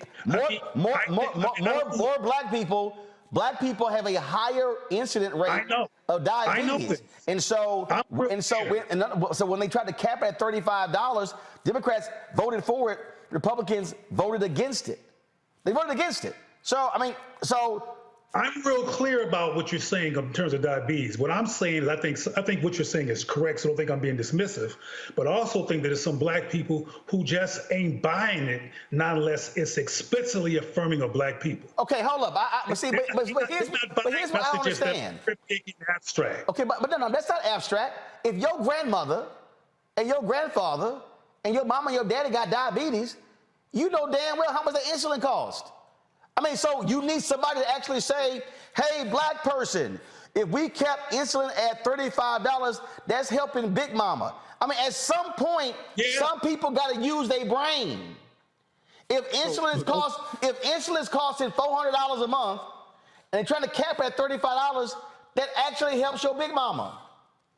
more black people have a higher incident rate of diabetes. So when they tried to cap it at $35, Democrats voted for it, Republicans voted against it. They voted against it. So, I mean, I'm real clear about what you're saying in terms of diabetes. What I'm saying is I think what you're saying is correct, so I don't think I'm being dismissive, but I also think that there's some black people who just ain't buying it, not unless it's explicitly affirming of black people. Okay, hold up. But here's what I understand. Abstract. Okay, but no, that's not abstract. If your grandmother and your grandfather and your mama and your daddy got diabetes, you know damn well how much the insulin cost. I mean, so you need somebody to actually say, hey, black person, if we kept insulin at $35, that's helping Big Mama. I mean, at some point, some people got to use their brain. If insulin is costing $400 a month and they're trying to cap it at $35, that actually helps your Big Mama.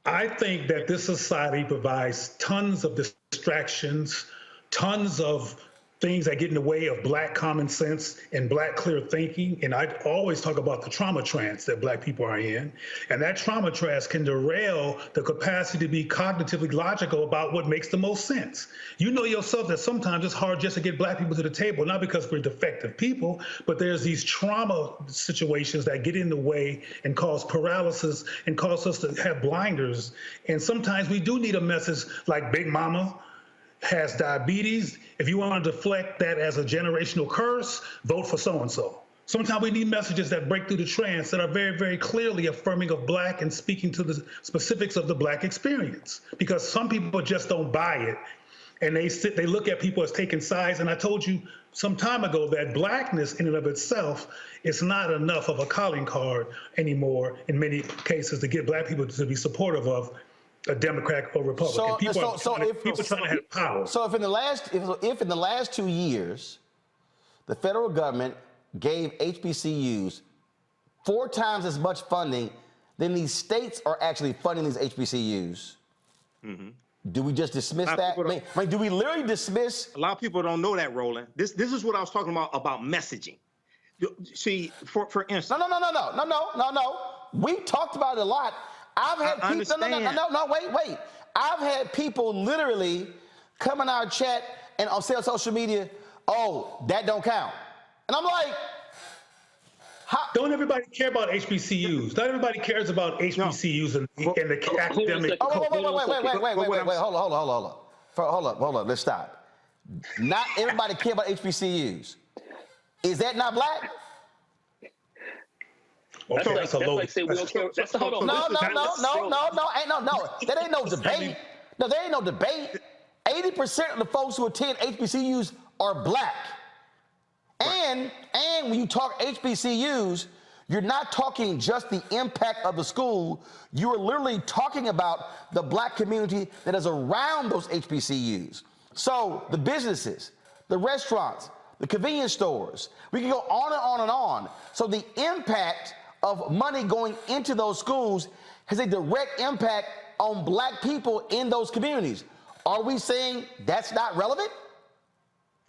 I think that this society provides tons of distractions, tons of things that get in the way of black common sense and black clear thinking. And I always talk about the trauma trance that black people are in. And that trauma trance can derail the capacity to be cognitively logical about what makes the most sense. You know yourself that sometimes it's hard just to get black people to the table, not because we're defective people, but there's these trauma situations that get in the way and cause paralysis and cause us to have blinders. And sometimes we do need a message like Big Mama has diabetes. If you want to deflect that as a generational curse, vote for so-and-so. Sometimes we need messages that break through the trance that are very, very clearly affirming of black and speaking to the specifics of the black experience. Because some people just don't buy it. And they look at people as taking sides. And I told you some time ago that blackness in and of itself is not enough of a calling card anymore in many cases to get black people to be supportive of a Democrat or Republican. People trying to have power. So if in the last 2 years, the federal government gave HBCUs 4 times as much funding than these states are actually funding these HBCUs, do we just dismiss that? I mean, do we literally dismiss? A lot of people don't know that, Roland. This is what I was talking about messaging. See, for instance. No. We talked about it a lot. I've had people. Wait. I've had people literally come in our chat and say on social media, "Oh, that don't count," and I'm like, don't everybody care about HBCUs? Not everybody cares about HBCUs and the academic. Wait. Hold on. Let's stop. Not everybody care about HBCUs. Is that not black? Okay, that's a low. No. That ain't no debate. No, there ain't no debate. 80% of the folks who attend HBCUs are black. And when you talk HBCUs, you're not talking just the impact of the school. You are literally talking about the black community that is around those HBCUs. So the businesses, the restaurants, the convenience stores, we can go on and on and on. So the impact of money going into those schools has a direct impact on black people in those communities. Are we saying that's not relevant?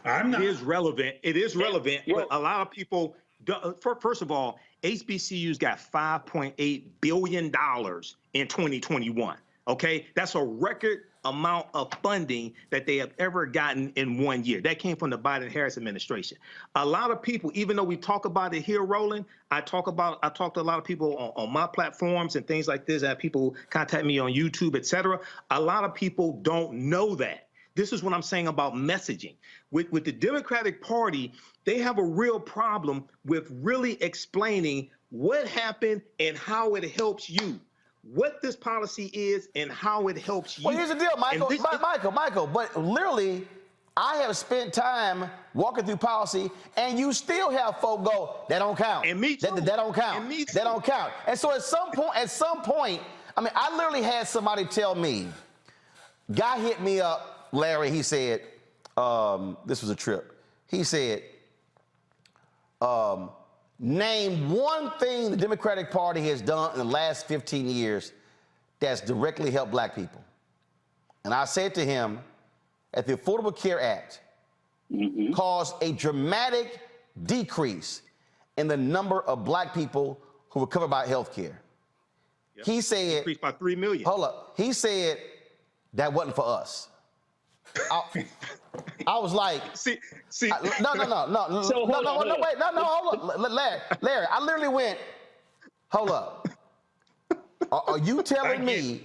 It is relevant. It is relevant, but a lot of people, first of all, HBCUs got $5.8 billion in 2021. Okay, that's a record amount of funding that they have ever gotten in 1 year. That came from the Biden-Harris administration. A lot of people, even though we talk about it here, Roland, I talk to a lot of people on my platforms and things like this. I have people contact me on YouTube, et cetera. A lot of people don't know that. This is what I'm saying about messaging. With the Democratic Party, they have a real problem with really explaining what happened and how it helps you. What this policy is and how it helps you. Well, here's the deal, Michael. Michael, but literally, I have spent time walking through policy, and you still have folk go, that don't count. And me too. That don't count. And me too. That don't count. And so at some point, I mean, I literally had somebody tell me, guy hit me up, Larry, he said, this was a trip. He said, name one thing the Democratic Party has done in the last 15 years that's directly helped black people. And I said to him that the Affordable Care Act caused a dramatic decrease in the number of black people who were covered by health care. Yep. He said, increased by 3 million. Hold up. He said that wasn't for us. I was like, no, hold up, Larry, I literally went, hold up. Are you telling me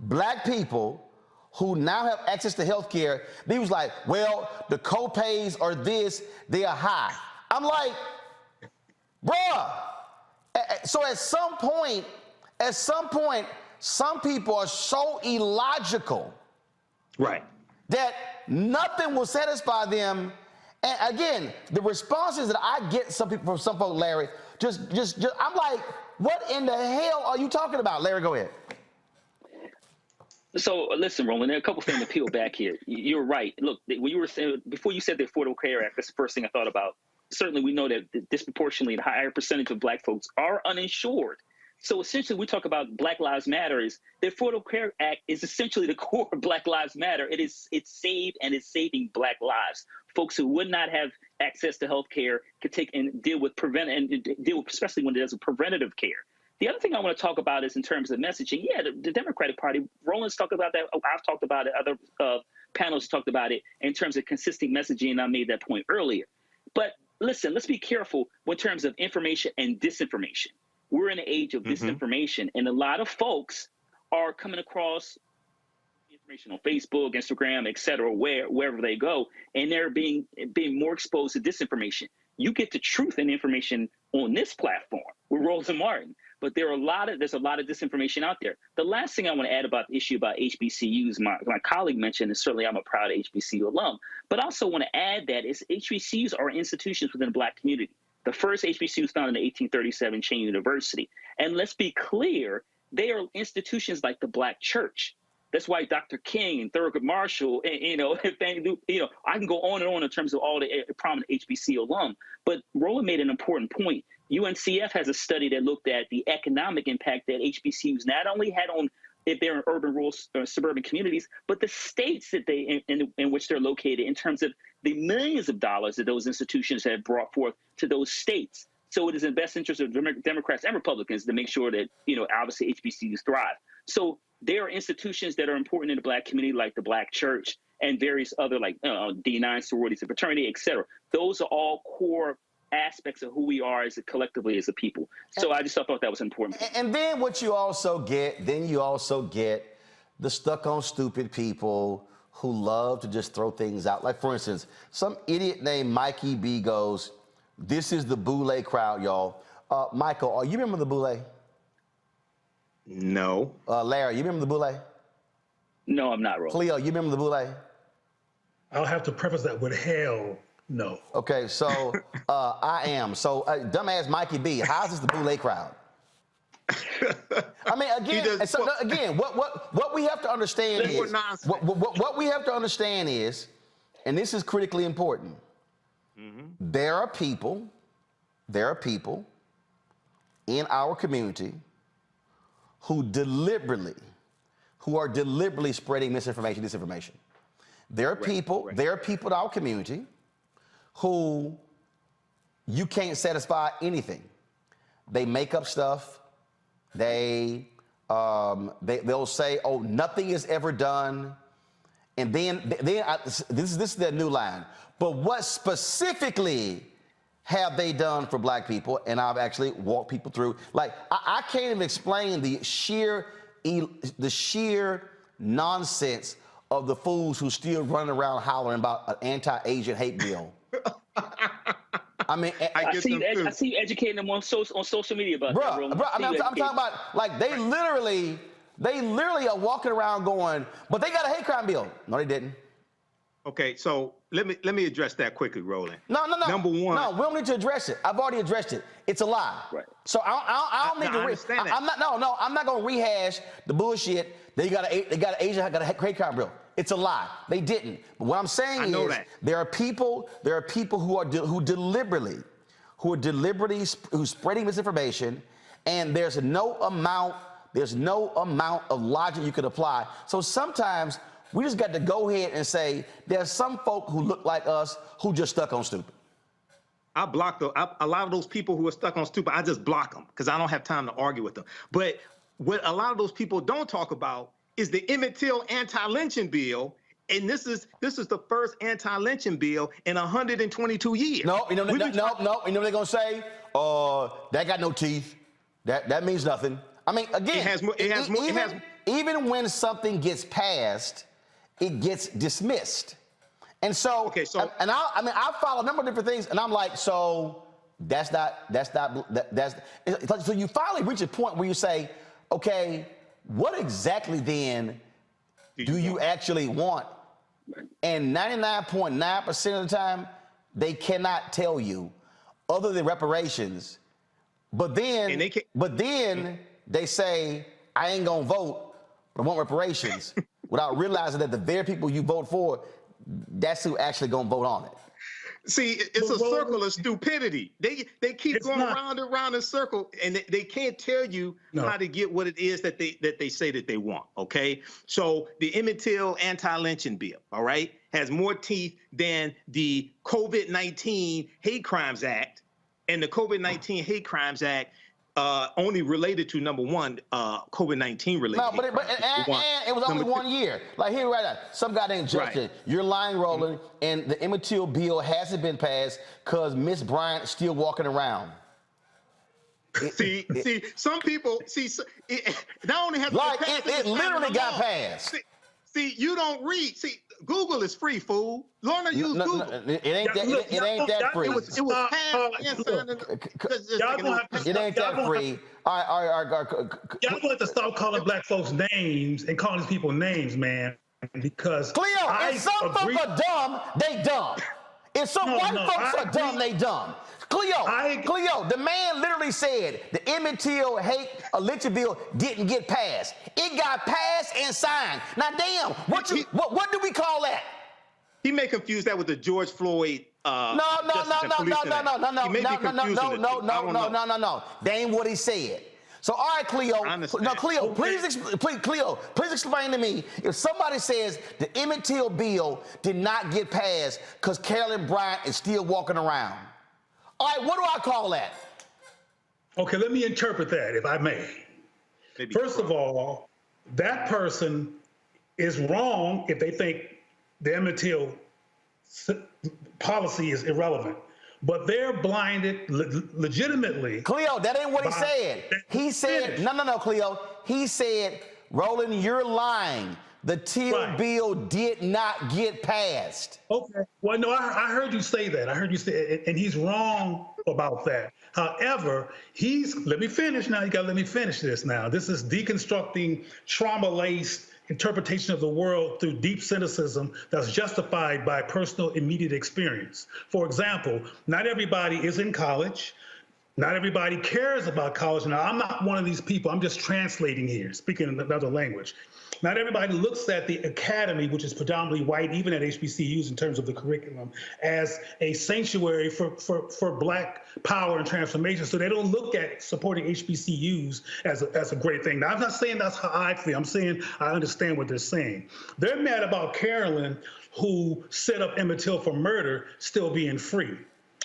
black people who now have access to health care, they was like, well, the co-pays are this, they are high. I'm like, bruh. So at some point, some people are so illogical, right, that nothing will satisfy them. And again, the responses that I get from some folks, Larry, just I'm like, what in the hell are you talking about? Larry, go ahead. So listen, Roland, there are a couple things to peel back here. You're right. Look, when you were saying, before you said the Affordable Care Act, that's the first thing I thought about. Certainly we know that disproportionately the higher percentage of black folks are uninsured. So essentially we talk about Black Lives Matter. Is the Affordable Care Act is essentially the core of Black Lives Matter. It's saved and it's saving black lives. Folks who would not have access to health care could take and deal with especially when there's a preventative care. The other thing I want to talk about is in terms of messaging. Yeah, the Democratic Party, Roland's talked about that. I've talked about it. Other panels talked about it in terms of consistent messaging, and I made that point earlier. But listen, let's be careful in terms of information and disinformation. We're in an age of disinformation, and a lot of folks are coming across information on Facebook, Instagram, et cetera, wherever they go, and they're being more exposed to disinformation. You get the truth and information on this platform with Roland Martin, but there's a lot of disinformation out there. The last thing I want to add about the issue about HBCUs, my colleague mentioned, and certainly I'm a proud HBCU alum, but I also want to add that HBCUs are institutions within the black community. The first HBCU was founded in 1837, Chain University. And let's be clear, they are institutions like the Black Church. That's why Dr. King and Thurgood Marshall, and, I can go on and on in terms of all the prominent HBCU alum. But Roland made an important point. UNCF has a study that looked at the economic impact that HBCUs not only had on if they're in urban, rural, suburban communities, but the states that in which they're located in terms of the millions of dollars that those institutions have brought forth to those states. So it is in the best interest of Democrats and Republicans to make sure that, obviously HBCUs thrive. So there are institutions that are important in the black community, like the Black Church and various other like D9 sororities and fraternity, et cetera. Those are all core aspects of who we are collectively as a people. So I just thought that was important. And then what you also get, the stuck on stupid people who love to just throw things out. Like, for instance, some idiot named Mikey B goes, "This is the Boule crowd, y'all." Michael, you remember the Boule? No. Larry, you remember the Boule? No, I'm not, Roland. Cleo, you remember the Boule? I'll have to preface that with hell no. Okay, so I am. So dumbass Mikey B, how's this the Boule crowd? I mean, again, what we have to understand is what we have to understand is, and this is critically important. There are people in our community who are deliberately spreading misinformation, disinformation. There are people in our community who you can't satisfy anything. They make up stuff. They'll say, "Oh, nothing is ever done," and then this is their new line. But what specifically have they done for black people? And I've actually walked people through. Like I can't even explain the sheer nonsense of the fools who still running around hollering about an anti-Asian hate bill. I mean, I see you educating them on social media about that, Roland. I'm talking about, like, they literally are walking around going, "But they got a hate crime bill." No, they didn't. Okay, so let me address that quickly, Roland. No. Number one. No, we don't need to address it. I've already addressed it. It's a lie. Right. So I don't need to. Understand that. I'm not gonna rehash the bullshit. They got an Asian got a hate crime bill. It's a lie. They didn't. But what I'm saying is, there are people who are deliberately spreading misinformation, and there's no amount There's no amount of logic you could apply. So sometimes we just got to go ahead and say there's some folk who look like us who just stuck on stupid. I block a lot of those people who are stuck on stupid. I just block them because I don't have time to argue with them. But what a lot of those people don't talk about is the Emmett Till anti-lynching bill. And this is the first anti-lynching bill in 122 years. No. You know what they're gonna say? That got no teeth. That means nothing. I mean, again, even when something gets passed, it gets dismissed. And so, I follow a number of different things, and I'm like, so so you finally reach a point where you say, okay, what exactly then do you actually want? And 99.9% of the time, they cannot tell you other than reparations. But then they say, I ain't gonna vote, but I want reparations, without realizing that the very people you vote for, that's who actually gonna vote on it. See, it's a circle of stupidity. They keep going round and round in circle, and they can't tell you how to get what it is that they say that they want. Okay, so the Emmett Till anti-lynching bill, all right, has more teeth than the COVID-19 Hate Crimes Act, and the COVID-19 Hate Crimes Act only related to, number one, COVID-19 related. No, but it was only 1 year. Like here right now, some guy named Justin, you're lying, Roland, and the Emmett Till bill hasn't been passed because Miss Bryant is still walking around. See, some people, not only has it literally got passed. See, you don't read. See, Google is free, fool. Learn to use Google. It ain't that free. It was passed It ain't that free. All right. Y'all going to stop calling black folks names and calling these people names, man, because Cleo, if some folks are dumb, they dumb. If some white folks are dumb, they dumb. Cleo, the man literally said the Emmett Till lynching bill didn't get passed. It got passed and signed. Now, damn, what do we call that? He may confuse that with the George Floyd. No. That ain't what he said. So, all right, Cleo. No, Cleo, please explain to me if somebody says the Emmett Till bill did not get passed because Carolyn Bryant is still walking around. All right, what do I call that? Okay, let me interpret that, if I may. First of all, that person is wrong if they think the Emmett Till policy is irrelevant. But they're blinded legitimately. Cleo, that ain't what he said. He said, no, Cleo. He said, Roland, you're lying. The Till bill did not get passed. Okay. Well, no, I heard you say that. I heard you say it, and he's wrong about that. However, let me finish now. You got to let me finish this now. This is deconstructing trauma-laced interpretation of the world through deep cynicism that's justified by personal immediate experience. For example, not everybody is in college. Not everybody cares about college. Now, I'm not one of these people. I'm just translating here, speaking another language. Not everybody looks at the academy, which is predominantly white, even at HBCUs in terms of the curriculum, as a sanctuary for black power and transformation. So they don't look at supporting HBCUs as a great thing. Now, I'm not saying that's how I feel. I'm saying I understand what they're saying. They're mad about Carolyn, who set up Emmett Till for murder, still being free.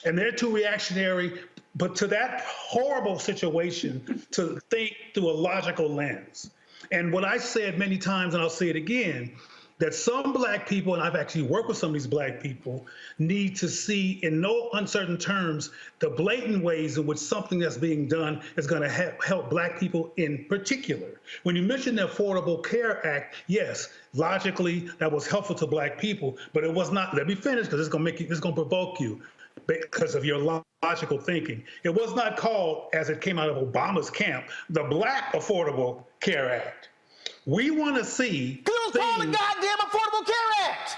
And they're too reactionary, but to that horrible situation, to think through a logical lens. And what I said many times, and I'll say it again, that some black people, and I've actually worked with some of these black people, need to see in no uncertain terms the blatant ways in which something that's being done is going to help black people in particular. When you mention the Affordable Care Act, yes, logically that was helpful to black people, but it was not. Let me finish because it's going to provoke you because of your logical thinking. It was not called, as it came out of Obama's camp, the Black Affordable Care Act. We want to see. It was called the goddamn Affordable Care Act.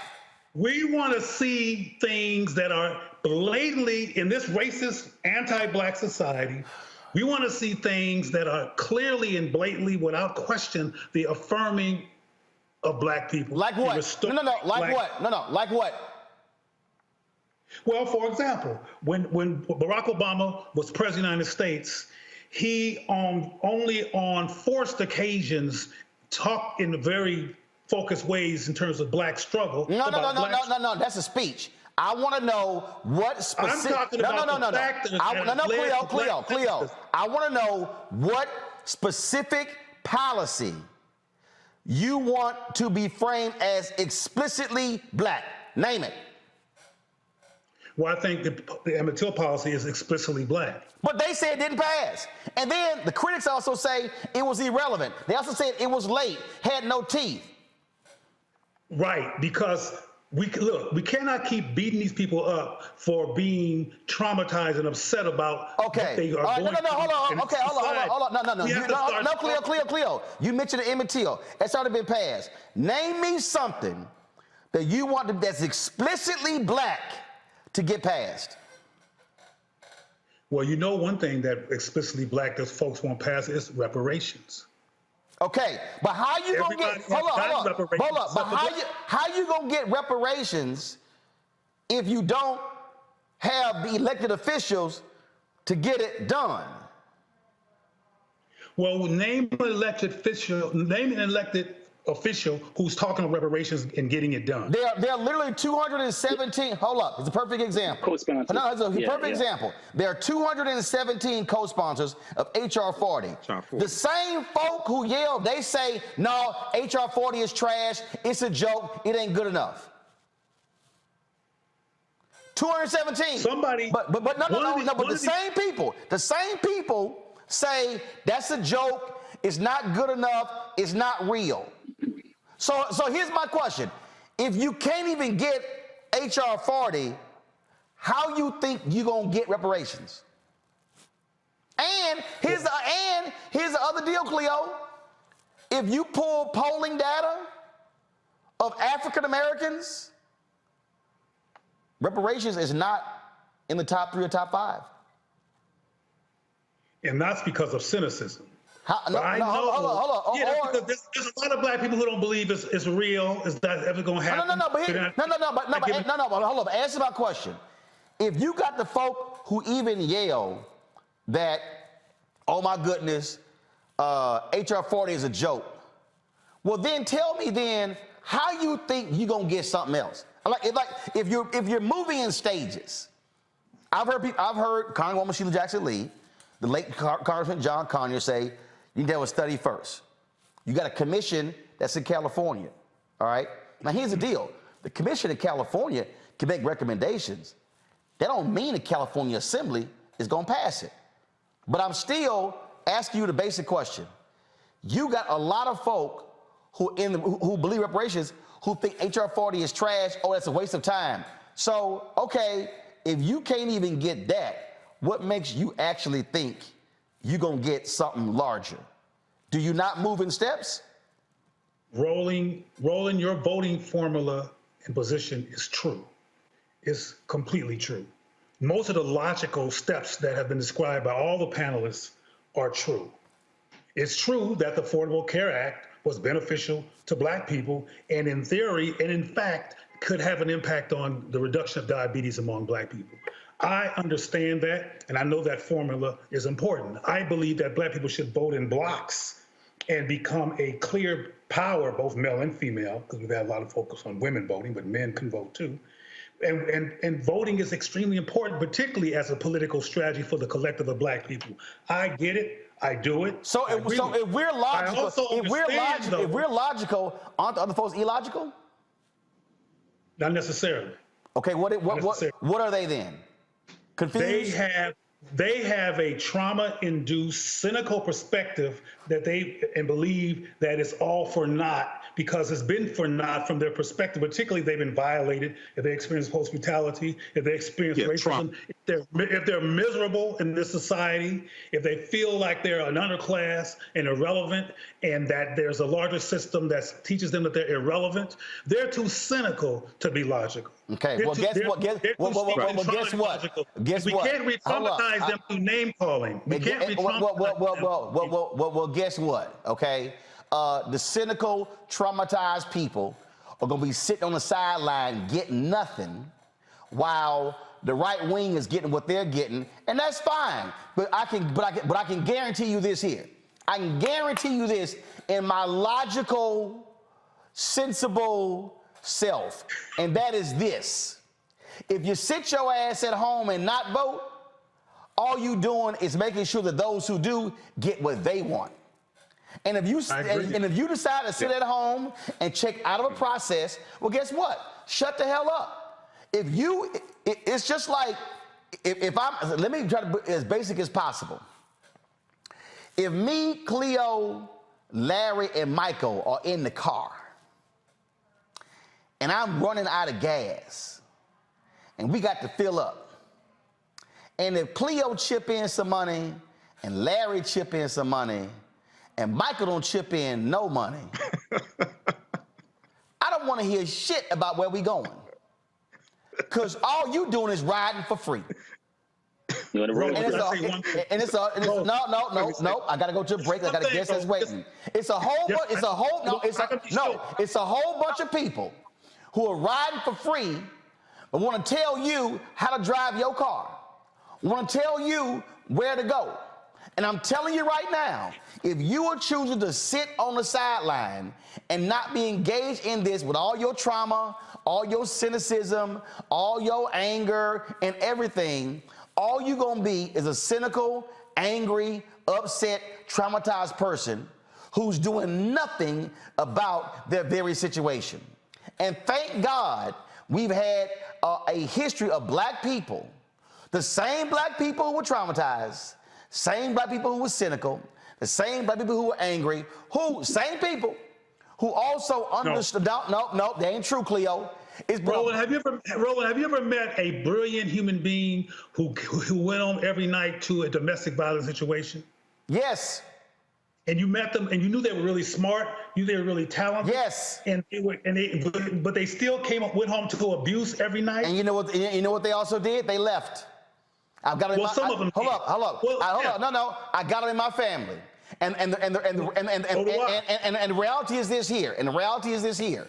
We want to see things that are blatantly, in this racist, anti-black society, we want to see things that are clearly and blatantly, without question, the affirming of black people. Like what? Like what? Well, for example, when Barack Obama was president of the United States, He only on forced occasions talked in very focused ways in terms of black struggle. No. That's a speech. I want to know what specific. I'm talking about the factors. Cleo. I want to know what specific policy you want to be framed as explicitly black. Name it. Well, I think the Emmett Till policy is explicitly black. But they say it didn't pass. And then the critics also say it was irrelevant. They also said it was late, had no teeth. Right, because we cannot keep beating these people up for being traumatized and upset about what they are going through. Hold on. Cleo. You mentioned Emmett Till. That's already been passed. Name me something that you want that's explicitly black to get passed. Well, you know one thing that explicitly black that folks won't pass is reparations. Okay, but how you gonna get? Hold up. But how you gonna get reparations if you don't have the elected officials to get it done? Well, name an elected official who's talking about reparations and getting it done. There are literally 217. Hold up, it's a perfect example. Co-sponsors. No, it's a perfect example. There are 217 co-sponsors of HR 40. The same folk who yell, they say, no, HR 40 is trash, it's a joke, it ain't good enough. 217. But the same people say that's a joke, it's not good enough, it's not real. So here's my question. If you can't even get HR 40, how you think you gonna get reparations? And here's the other deal, Cleo. If you pull polling data of African Americans, reparations is not in the top 3 or top 5. And that's because of cynicism. Hold on. Because there's a lot of black people who don't believe it's real. Is that ever going to happen? But hold up. Answer my question. If you got the folk who even yell that, oh my goodness, HR 40 is a joke, well then tell me then how you think you gonna get something else. Like if you're moving in stages. I've heard Congresswoman Sheila Jackson Lee, the late Congressman John Conyers say, you need to have a study first. You got a commission that's in California, all right? Now, here's the deal. The commission in California can make recommendations. That don't mean the California Assembly is going to pass it. But I'm still asking you the basic question. You got a lot of folk who believe reparations who think HR 40 is trash, oh, that's a waste of time. So, okay, if you can't even get that, what makes you actually think you're going to get something larger? Do you not move in steps? Rolling your voting formula and position is true. It's completely true. Most of the logical steps that have been described by all the panelists are true. It's true that the Affordable Care Act was beneficial to black people and in theory and in fact could have an impact on the reduction of diabetes among black people. I understand that, and I know that formula is important. I believe that black people should vote in blocks and become a clear power, both male and female, because we've had a lot of focus on women voting, but men can vote too. And voting is extremely important, particularly as a political strategy for the collective of black people. I get it. I do it. So if we're logical, aren't the other folks illogical? Not necessarily. Okay, what are they then? Confused? They have a trauma-induced, cynical perspective that and believe that it's all for naught because it's been for naught from their perspective. Particularly, they've been violated. If they experience hospitality, if they experience racism, if they're miserable in this society, if they feel like they're an underclass and irrelevant, and that there's a larger system that teaches them that they're irrelevant, they're too cynical to be logical. Okay, well, guess what? We can't re-traumatize them through name calling. We can't well, guess what? Okay, the cynical, traumatized people are gonna be sitting on the sideline getting nothing, while the right wing is getting what they're getting, and that's fine. But I can guarantee you this here. I can guarantee you this in my logical, sensible self, and that is this. If you sit your ass at home and not vote, all you doing is making sure that those who do get what they want. And if you decide to sit at home and check out of a process, well, guess what? Shut the hell up. It's just like let me try to be as basic as possible. If me, Cleo, Larry, and Michael are in the car, and I'm running out of gas, and we got to fill up, and if Cleo chip in some money, and Larry chip in some money, and Michael don't chip in no money, I don't want to hear shit about where we going. Because all you doing is riding for free. You want to roll? No. I gotta go to a break. I got a guest that's waiting. It's a whole bunch of people who are riding for free, but want to tell you how to drive your car. Want to tell you where to go. And I'm telling you right now, if you are choosing to sit on the sideline and not be engaged in this with all your trauma, all your cynicism, all your anger, and everything, all you're going to be is a cynical, angry, upset, traumatized person who's doing nothing about their very situation. And thank God we've had a history of black people, the same black people who were traumatized, same black people who were cynical, the same black people who were angry, same people who also understood. No, they ain't true, Cleo. Roland, have you ever met a brilliant human being who went home every night to a domestic violence situation? Yes. And you met them, and you knew they were really smart. You knew they were really talented. Yes. But they still went home to abuse every night. And you know what they also did? They left. I've got it. Well, some of them. Hold up. Hold up. No. I got it in my family. And the reality is this here. And the reality is this here.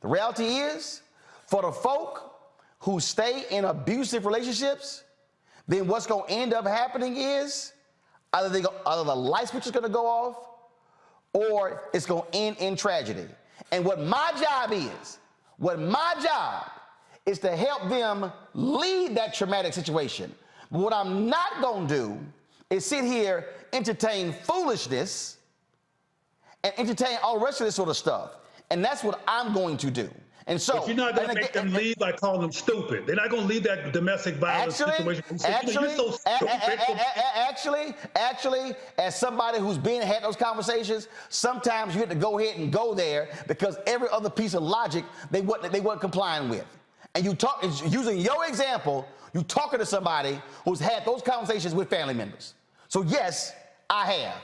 The reality is, for the folk who stay in abusive relationships, then what's going to end up happening is either the light switch is going to go off, or it's going to end in tragedy. And what my job is to help them leave that traumatic situation. But what I'm not going to do is sit here, entertain foolishness, and entertain all the rest of this sort of stuff. And that's what I'm going to do. And so, but you're not going to make them leave by calling them stupid. They're not going to leave that domestic violence situation. Actually, as somebody who's had those conversations, sometimes you have to go ahead and go there because every other piece of logic they weren't complying with. And you talk using your example. You talking to somebody who's had those conversations with family members. So yes, I have,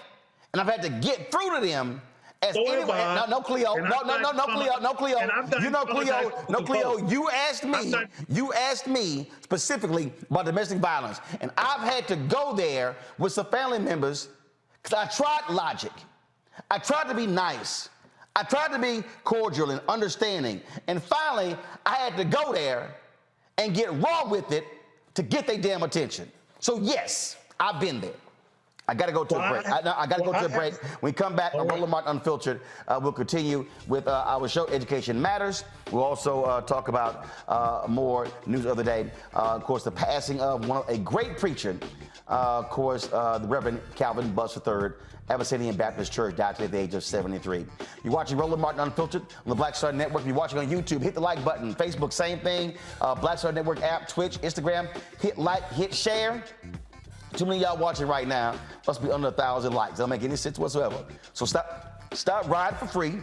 and I've had to get through to them. As anyway, no, Cleo. You asked me specifically about domestic violence, and I've had to go there with some family members because I tried logic. I tried to be nice. I tried to be cordial and understanding, and finally, I had to go there and get raw with it to get their damn attention. So yes, I've been there. I got to go to a break. I got to go to a break. When we come back on Roland Martin Unfiltered, we'll continue with our show, Education Matters. We'll also talk about more news of the day. Of course, the passing of a great preacher, the Reverend Calvin Bus III, Abyssinian Baptist Church, died today at the age of 73. You're watching Roland Martin Unfiltered on the Black Star Network. If you're watching on YouTube, hit the like button. Facebook, same thing. Black Star Network app, Twitch, Instagram, hit like, hit share. Too many of y'all watching right now. Must be under 1,000 likes. Don't make any sense whatsoever. So stop riding for free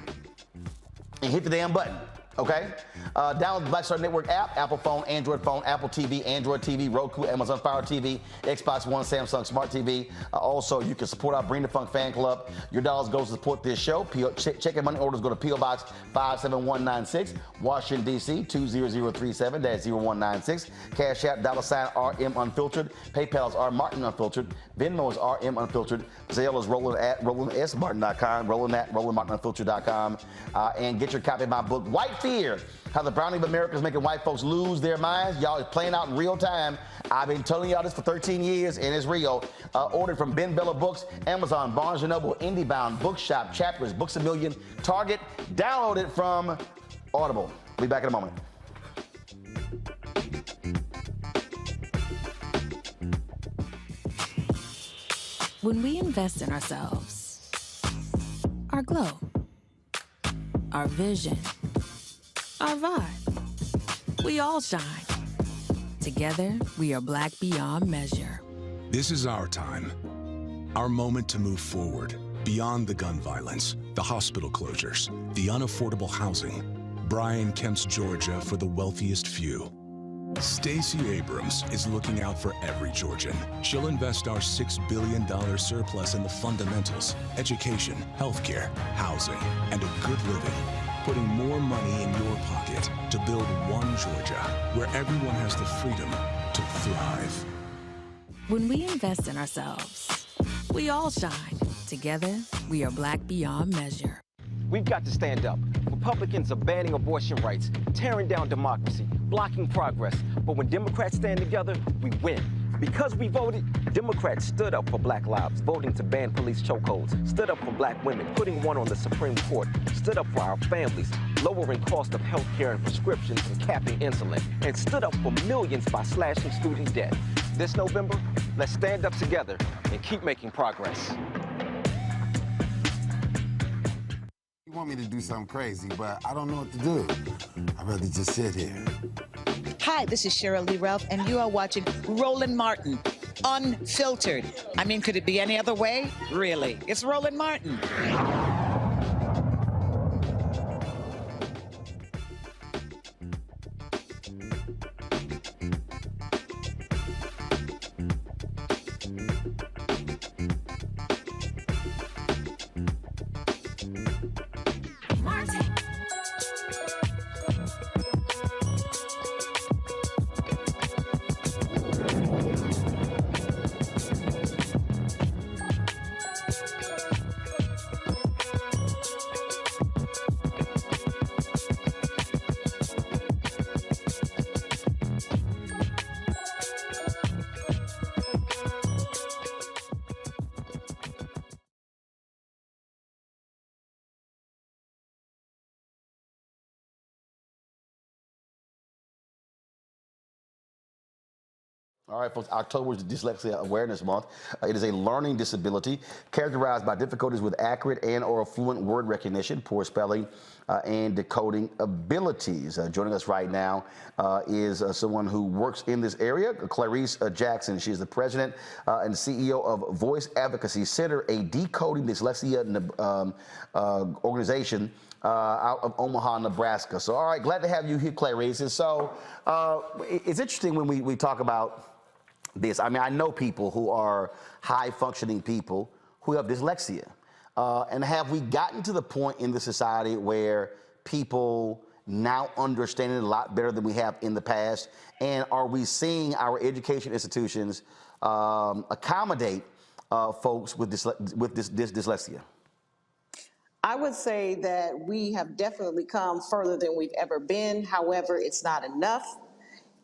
and hit the damn button, okay? Download the Black Star Network app, Apple phone, Android phone, Apple TV, Android TV, Roku, Amazon Fire TV, Xbox One, Samsung Smart TV. Also, you can support our Bring the Funk fan club. Your dollars go to support this show. Check and money orders go to P.O. Box 57196, Washington, D.C. 20037. That's 0196. Cash App, $RM Unfiltered. PayPal is R Martin Unfiltered. Venmo is RM Unfiltered. Zelle is Roland@RolandSMartin.com. Roland@RolandMartinUnfiltered.com. And get your copy of my book, White Feet fear. How the browning of America is making white folks lose their minds. Y'all, it's playing out in real time. I've been telling y'all this for 13 years, and it's real. Ordered from Ben Bella Books, Amazon, Barnes & Noble, IndieBound, Bookshop, Chapters, Books A Million, Target. Download it from Audible. We'll be back in a moment. When we invest in ourselves, our glow, our vision, our vibe, we all shine. Together, we are Black beyond measure. This is our time, our moment to move forward, beyond the gun violence, the hospital closures, the unaffordable housing. Brian Kemp's Georgia for the wealthiest few. Stacey Abrams is looking out for every Georgian. She'll invest our $6 billion surplus in the fundamentals, education, healthcare, housing, and a good living, putting more money in your pocket to build one Georgia where everyone has the freedom to thrive. When we invest in ourselves, we all shine. Together, we are Black beyond measure. We've got to stand up. Republicans are banning abortion rights, tearing down democracy, blocking progress. But when Democrats stand together, we win. Because we voted, Democrats stood up for Black lives, voting to ban police chokeholds, stood up for Black women, putting one on the Supreme Court, stood up for our families, lowering cost of health care and prescriptions and capping insulin, and stood up for millions by slashing student debt. This November, let's stand up together and keep making progress. You want me to do something crazy, but I don't know what to do. I'd rather just sit here. Hi, this is Cheryl Lee Ralph, and you are watching Roland Martin, Unfiltered. I mean, could it be any other way? Really? It's Roland Martin. All right, folks, October is Dyslexia Awareness Month. It is a learning disability characterized by difficulties with accurate and or fluent word recognition, poor spelling, and decoding abilities. Joining us right now is someone who works in this area, Clarice Jackson. She is the president and CEO of Voice Advocacy Center, a decoding dyslexia organization out of Omaha, Nebraska. So, all right, glad to have you here, Clarice. And so it's interesting when we talk about this. I mean, I know people who are high-functioning people who have dyslexia. And have we gotten to the point in the society where people now understand it a lot better than we have in the past? And are we seeing our education institutions accommodate folks with this dyslexia? I would say that we have definitely come further than we've ever been. However, it's not enough.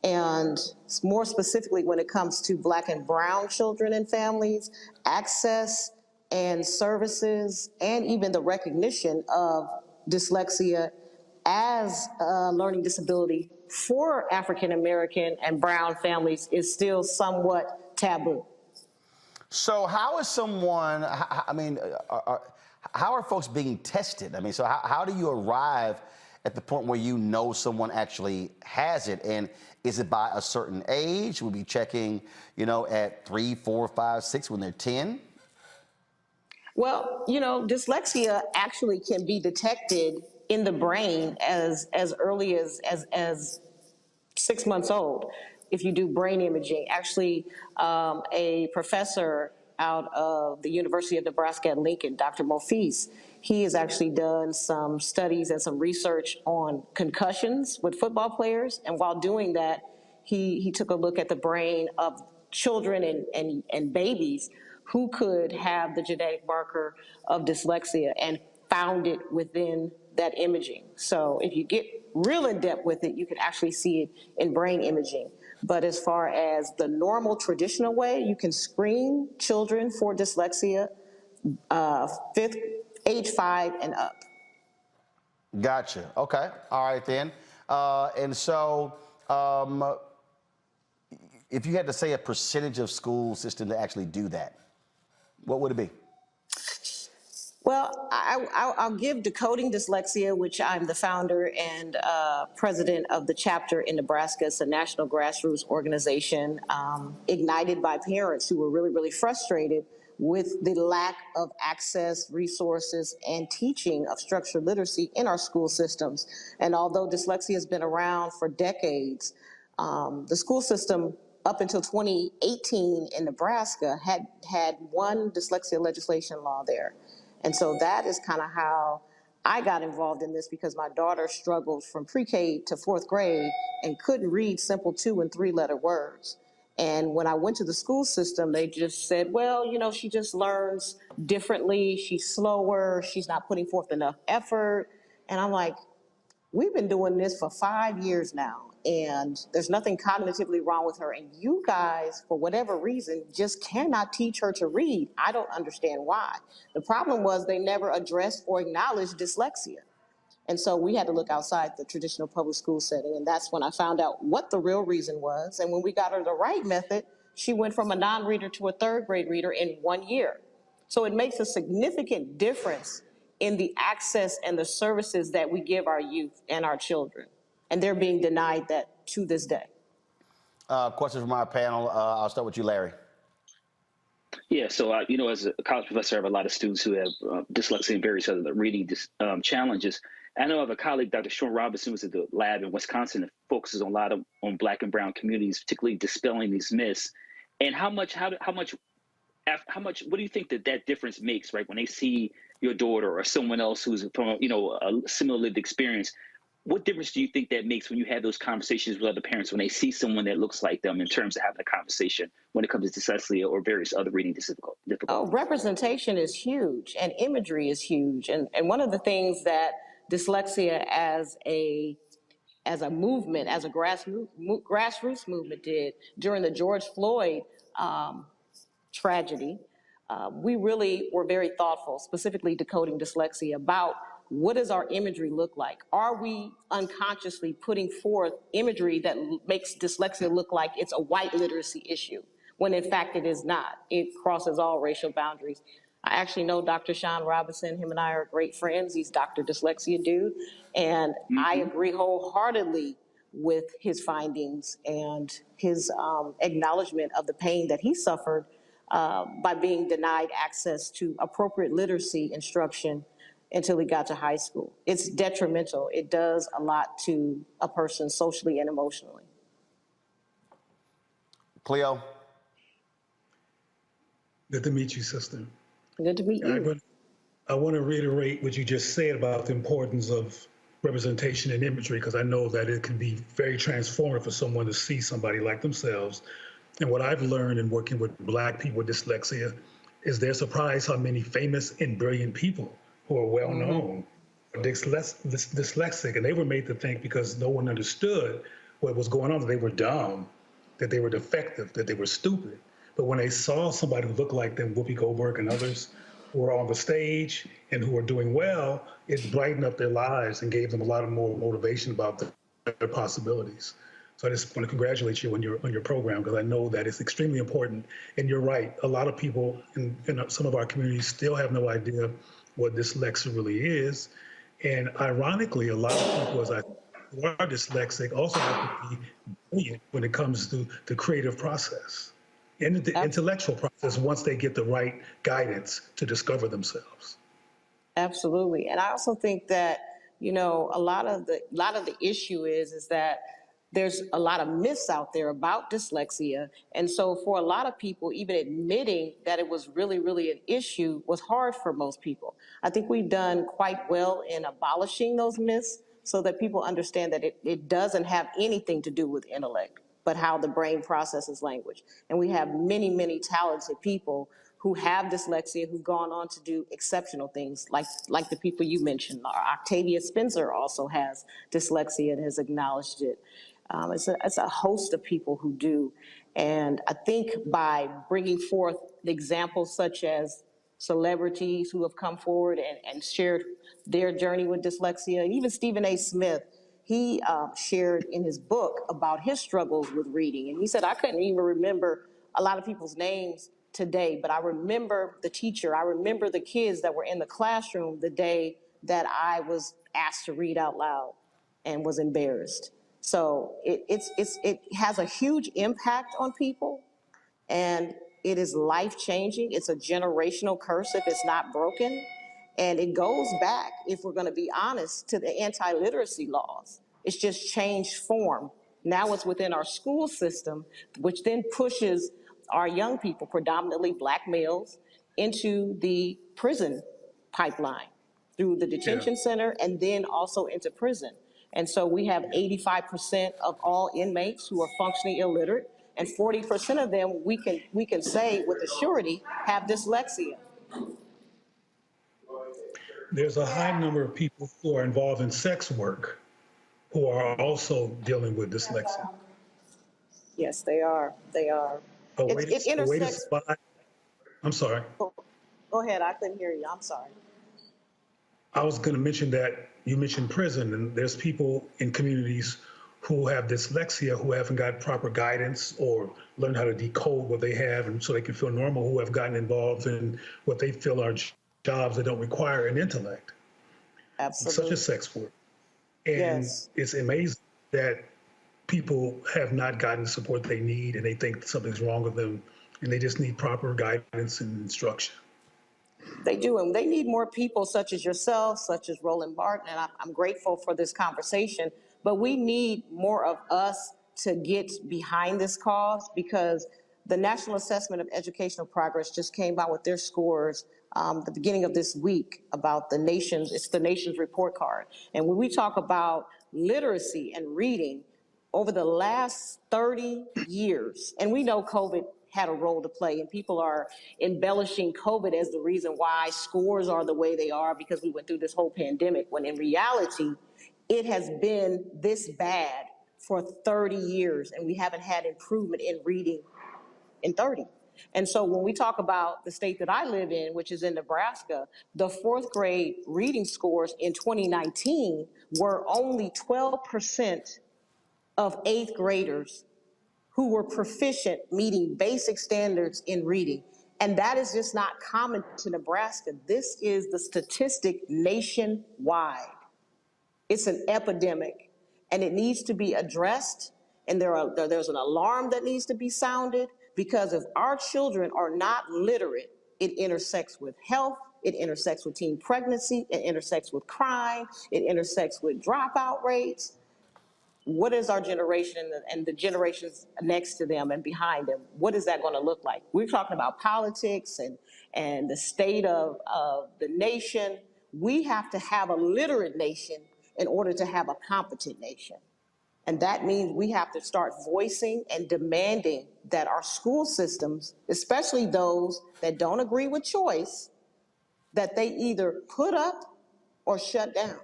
And more specifically, when it comes to Black and brown children and families, access and services, and even the recognition of dyslexia as a learning disability for African American and brown families is still somewhat taboo. So how is someone, I mean, how are folks being tested? I mean, so how do you arrive at the point where you know someone actually has it? And is it by a certain age? We'll be checking, you know, at 3, 4, 5, 6 when they're 10? Well, you know, dyslexia actually can be detected in the brain as early as 6 months old if you do brain imaging. Actually, a professor out of the University of Nebraska at Lincoln, Dr. Mofis, he has actually done some studies and some research on concussions with football players. And while doing that, he took a look at the brain of children and babies who could have the genetic marker of dyslexia and found it within that imaging. So if you get real in depth with it, you can actually see it in brain imaging. But as far as the normal traditional way, you can screen children for dyslexia, age 5 and up. Gotcha. Okay. All right then. And so, if you had to say a percentage of school system to actually do that, what would it be? Well, I'll give Decoding Dyslexia, which I'm the founder and president of the chapter in Nebraska. It's a national grassroots organization ignited by parents who were really, really frustrated with the lack of access, resources, and teaching of structured literacy in our school systems. And although dyslexia has been around for decades, the school system up until 2018 in Nebraska had one dyslexia legislation law there. And so that is kind of how I got involved in this, because my daughter struggled from pre-K to 4th grade and couldn't read simple 2- and 3-letter words. And when I went to the school system, they just said, well, you know, she just learns differently, she's slower, she's not putting forth enough effort. And I'm like, we've been doing this for 5 years now, and there's nothing cognitively wrong with her. And you guys, for whatever reason, just cannot teach her to read. I don't understand why. The problem was they never addressed or acknowledged dyslexia. And so we had to look outside the traditional public school setting, and that's when I found out what the real reason was. And when we got her the right method, she went from a non-reader to a 3rd grade reader in 1 year. So it makes a significant difference in the access and the services that we give our youth and our children. And they're being denied that to this day. Questions from our panel. I'll start with you, Larry. Yeah, so, you know, as a college professor, I have a lot of students who have dyslexia and various other reading challenges. I know I have a colleague, Dr. Schumer Robinson, who's at the lab in Wisconsin that focuses a lot on Black and brown communities, particularly dispelling these myths. And how much, what do you think that difference makes, right? When they see your daughter or someone else who's from, you know, a similar lived experience, what difference do you think that makes when you have those conversations with other parents, when they see someone that looks like them, in terms of having a conversation when it comes to dyslexia or various other reading difficulties? Oh, representation is huge, and imagery is huge. And one of the things that dyslexia as a movement, as a grassroots movement did during the George Floyd tragedy, we really were very thoughtful, specifically Decoding Dyslexia, about what does our imagery look like? Are we unconsciously putting forth imagery that makes dyslexia look like it's a white literacy issue, when in fact it is not? It crosses all racial boundaries. I actually know Dr. Sean Robinson. Him and I are great friends. He's Dr. Dyslexia Dude. And I agree wholeheartedly with his findings and his acknowledgement of the pain that he suffered by being denied access to appropriate literacy instruction until he got to high school. It's detrimental. It does a lot to a person socially and emotionally. Cleo? Good to meet you, sister. Good to meet you. I want to reiterate what you just said about the importance of representation and imagery, because I know that it can be very transformative for someone to see somebody like themselves. And what I've learned in working with Black people with dyslexia is they're surprised how many famous and brilliant people who are well known are dyslexic. And they were made to think, because no one understood what was going on, that they were dumb, that they were defective, that they were stupid. But when they saw somebody who looked like them, Whoopi Goldberg and others, who were on the stage and who were doing well, it brightened up their lives and gave them a lot of more motivation about their possibilities. So I just want to congratulate you on your program, because I know that it's extremely important. And you're right, a lot of people in some of our communities still have no idea what dyslexia really is. And ironically, a lot of people who are dyslexic also have to be brilliant when it comes to the creative process and the intellectual process once they get the right guidance to discover themselves. Absolutely. And I also think that, you know, a lot of the issue is that there's a lot of myths out there about dyslexia. And so for a lot of people, even admitting that it was really, really an issue was hard for most people. I think we've done quite well in abolishing those myths so that people understand that it doesn't have anything to do with intellect, but how the brain processes language. And we have many, many talented people who have dyslexia, who've gone on to do exceptional things, like the people you mentioned. Octavia Spencer also has dyslexia and has acknowledged it. It's a host of people who do. And I think by bringing forth examples such as celebrities who have come forward and shared their journey with dyslexia, and even Stephen A. Smith, he shared in his book about his struggles with reading. And he said, I couldn't even remember a lot of people's names today, but I remember the teacher, I remember the kids that were in the classroom the day that I was asked to read out loud and was embarrassed. So it has a huge impact on people, and it is life-changing. It's a generational curse if it's not broken. And it goes back, if we're gonna be honest, to the anti-literacy laws. It's just changed form. Now it's within our school system, which then pushes our young people, predominantly Black males, into the prison pipeline through the detention center and then also into prison. And so we have 85% of all inmates who are functionally illiterate, and 40% of them we can say with a surety have dyslexia. There's a high number of people who are involved in sex work who are also dealing with dyslexia. Yes, they are. They are. It intersects. I'm sorry. Go ahead. I couldn't hear you. I'm sorry. I was going to mention that you mentioned prison, and there's people in communities who have dyslexia who haven't got proper guidance or learned how to decode what they have, and so they can feel normal, who have gotten involved in what they feel are jobs that don't require an intellect. Absolutely. Such as sex work. And it's amazing that people have not gotten the support they need, and they think something's wrong with them, and they just need proper guidance and instruction. They do, and they need more people such as yourself, such as Roland Martin, and I'm grateful for this conversation, but we need more of us to get behind this cause, because the National Assessment of Educational Progress just came out with their scores the beginning of this week about the nation's, it's the nation's report card. And when we talk about literacy and reading, over the last 30 years, and we know COVID had a role to play, and people are embellishing COVID as the reason why scores are the way they are because we went through this whole pandemic, when in reality, it has been this bad for 30 years, and we haven't had improvement in reading in 30. And so when we talk about the state that I live in, which is in Nebraska, the 4th grade reading scores in 2019 were only 12% of 8th graders who were proficient, meeting basic standards in reading. And that is just not common to Nebraska. This is the statistic nationwide. It's an epidemic, and it needs to be addressed, and there's an alarm that needs to be sounded, because if our children are not literate, it intersects with health, it intersects with teen pregnancy, it intersects with crime, it intersects with dropout rates. What is our generation and the generations next to them and behind them? What is that going to look like? We're talking about politics and the state of the nation. We have to have a literate nation in order to have a competent nation. And that means we have to start voicing and demanding that our school systems, especially those that don't agree with choice, that they either put up or shut down.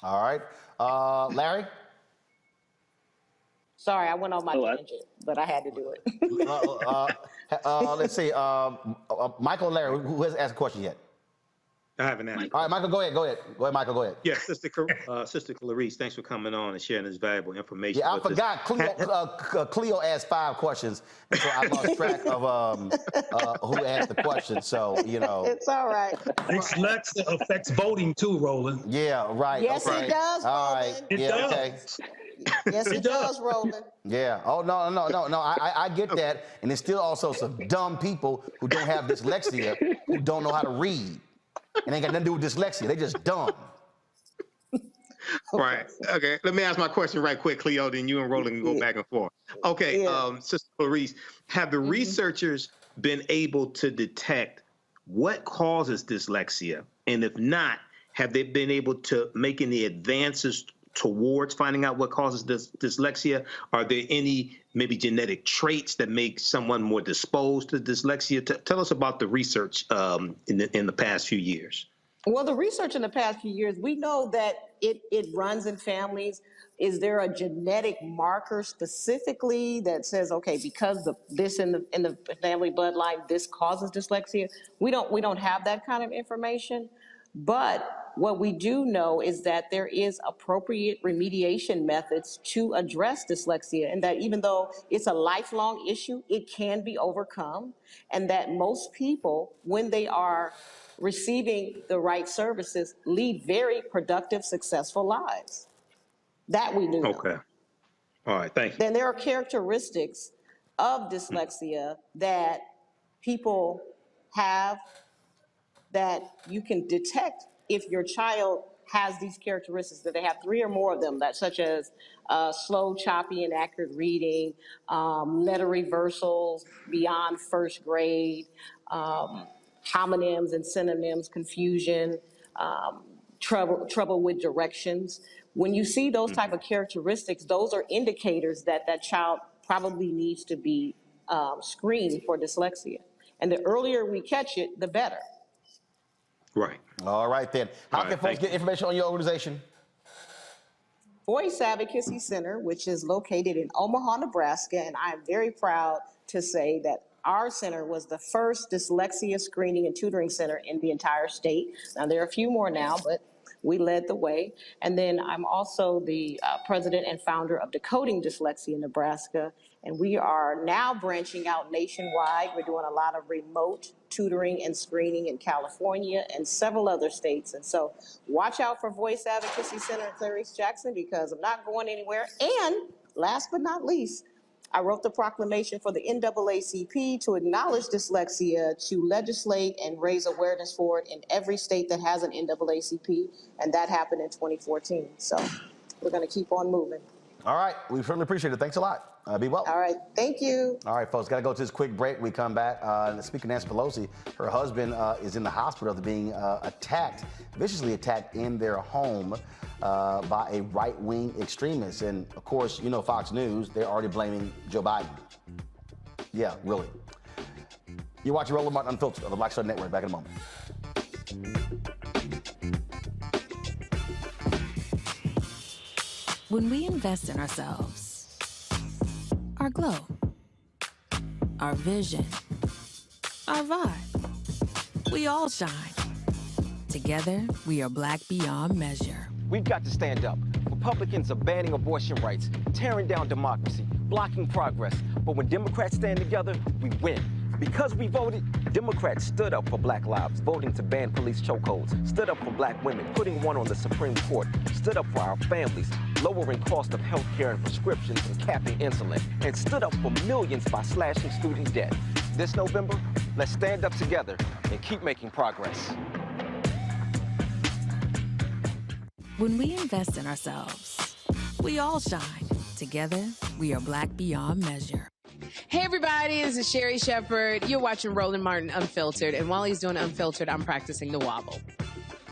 All right. Larry? Sorry, I went on my tangent, but I had to do it. Let's see. Michael and Larry, who hasn't asked a question yet? I haven't asked. All right, Michael, go ahead. Go ahead, Michael, go ahead. Yes, Sister Clarice, thanks for coming on and sharing this valuable information. Yeah, I forgot. Cleo asked 5 questions, and so I lost track of who asked the question. So, you know. It's all right. Dyslexia affects voting too, Roland. Yeah, right. Yes, okay. it does, all Roland. right. It yeah, does. okay. Yes, it does, Roland. Yeah. Oh, no. I get that. And there's still also some dumb people who don't have dyslexia, who don't know how to read. And ain't got nothing to do with dyslexia. They just dumb. Right. Okay. Let me ask my question right quick, Cleo, then you and Roland can go back and forth. Okay. Sister Clarice, have the researchers been able to detect what causes dyslexia? And if not, have they been able to make any advances towards finding out what causes dyslexia? Are there any maybe genetic traits that make someone more disposed to dyslexia? Tell us about the research in the past few years. Well, the research in the past few years, we know that it runs in families. Is there a genetic marker specifically that says, okay, because this in the family bloodline, this causes dyslexia? We don't have that kind of information. But what we do know is that there is appropriate remediation methods to address dyslexia, and that even though it's a lifelong issue, it can be overcome, and that most people, when they are receiving the right services, lead very productive, successful lives. That we do. Okay. All right, thank you. Then there are characteristics of dyslexia that people have that you can detect if your child has these characteristics, that they have 3 or more of them, that such as slow, choppy, inaccurate reading, letter reversals beyond first grade, homonyms and synonyms, confusion, trouble with directions. When you see those type of characteristics, those are indicators that that child probably needs to be screened for dyslexia. And the earlier we catch it, the better. Right. All right, then. How can folks get information on your organization? Voice Advocacy Center, which is located in Omaha, Nebraska, and I am very proud to say that our center was the first dyslexia screening and tutoring center in the entire state. Now, there are a few more now, but we led the way. And then I'm also the president and founder of Decoding Dyslexia Nebraska, and we are now branching out nationwide. We're doing a lot of remote tutoring and screening in California and several other states. And so watch out for Voice Advocacy Center in Clarice Jackson, because I'm not going anywhere. And last but not least, I wrote the proclamation for the NAACP to acknowledge dyslexia, to legislate and raise awareness for it in every state that has an NAACP, and that happened in 2014. So we're going to keep on moving. All right, we certainly appreciate it. Thanks a lot. Be well. All right, thank you. All right, folks, got to go to this quick break. We come back. Speaking of Nancy Pelosi, her husband is in the hospital after being viciously attacked in their home by a right-wing extremist. And, of course, you know Fox News, they're already blaming Joe Biden. Yeah, really. You're watching Roland Martin Unfiltered on the Black Star Network. Back in a moment. When we invest in ourselves, our glow, our vision, our vibe, we all shine. Together, we are black beyond measure. We've got to stand up. Republicans are banning abortion rights, tearing down democracy, blocking progress. But when Democrats stand together, we win. Because we voted, Democrats stood up for black lives, voting to ban police chokeholds, stood up for black women, putting one on the Supreme Court, stood up for our families, lowering cost of health care and prescriptions and capping insulin, and stood up for millions by slashing student debt. This November, let's stand up together and keep making progress. When we invest in ourselves, we all shine. Together, we are black beyond measure. Hey everybody, this is Sherry Shepherd. You're watching Roland Martin Unfiltered, and while he's doing Unfiltered, I'm practicing the wobble.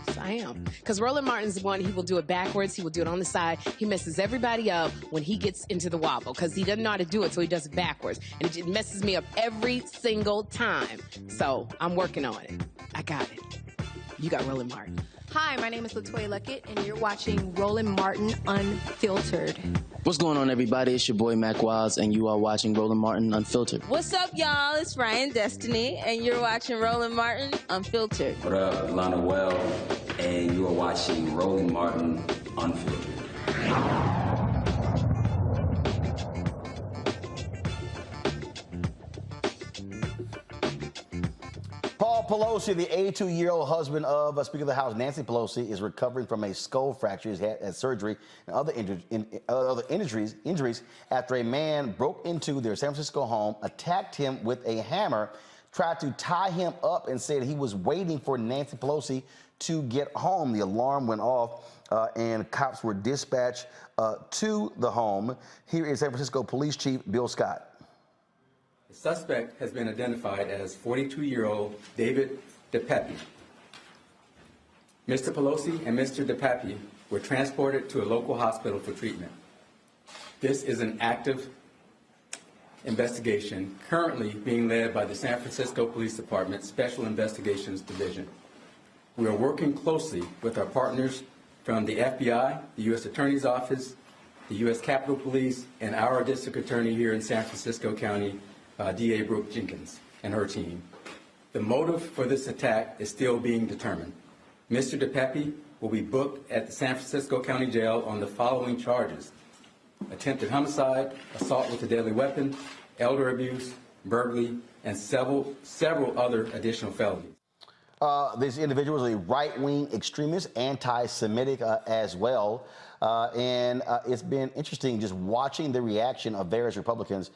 Yes, I am. Because Roland Martin's the one, he will do it backwards, he will do it on the side. He messes everybody up when he gets into the wobble, because he doesn't know how to do it, so he does it backwards. And it messes me up every single time. So I'm working on it. I got it. You got Roland Martin. Hi, my name is LaToya Luckett, and you're watching Roland Martin Unfiltered. What's going on, everybody? It's your boy, Mac Wiles, and you are watching Roland Martin Unfiltered. What's up, y'all? It's Ryan Destiny, and you're watching Roland Martin Unfiltered. What up, Lana Well, and you are watching Roland Martin Unfiltered. Paul Pelosi, the 82-year-old husband of Speaker of the House Nancy Pelosi, is recovering from a skull fracture. He's had surgery and other injuries after a man broke into their San Francisco home, attacked him with a hammer, tried to tie him up, and said he was waiting for Nancy Pelosi to get home. The alarm went off, and cops were dispatched to the home. Here is San Francisco Police Chief Bill Scott. The suspect has been identified as 42-year-old David DePepe. Mr. Pelosi and Mr. DePepe were transported to a local hospital for treatment. This is an active investigation currently being led by the San Francisco Police Department Special Investigations Division. We are working closely with our partners from the FBI, the U.S. Attorney's Office, the U.S. Capitol Police, and our district attorney here in San Francisco County, DA Brooke Jenkins, and her team. The motive for this attack is still being determined. Mr. DePepe will be booked at the San Francisco County Jail on the following charges: attempted homicide, assault with a deadly weapon, elder abuse, burglary, and several other additional felonies. This individual is a right-wing extremist, anti-Semitic as well. And it's been interesting just watching the reaction of various Republicans.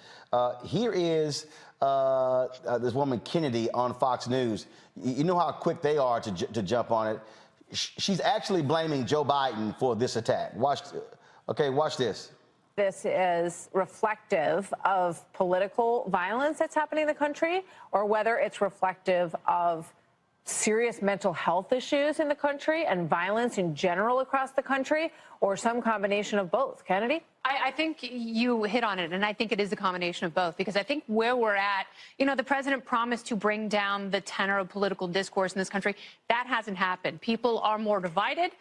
Here is this woman, Kennedy, on Fox News. You know how quick they are to jump on it. She's actually blaming Joe Biden for this attack. Watch this. This is reflective of political violence that's happening in the country, or whether it's reflective of serious mental health issues in the country and violence in general across the country, or some combination of both. Kennedy? I think you hit on it, and I think it is a combination of both, because I think where we're at, you know, the president promised to bring down the tenor of political discourse in this country. That hasn't happened. People are more divided.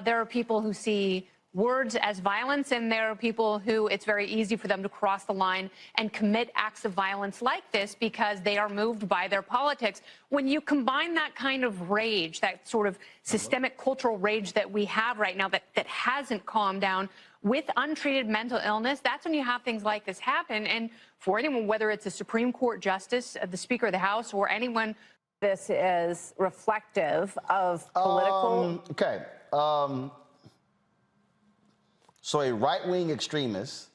There are people who see words as violence, and there are people who it's very easy for them to cross the line and commit acts of violence like this because they are moved by their politics. When you combine that kind of rage, that sort of systemic cultural rage that we have right now that hasn't calmed down, with untreated mental illness, that's when you have things like this happen. And for anyone, whether it's a Supreme Court justice, the Speaker of the House, or anyone, this is reflective of political... So a right-wing extremist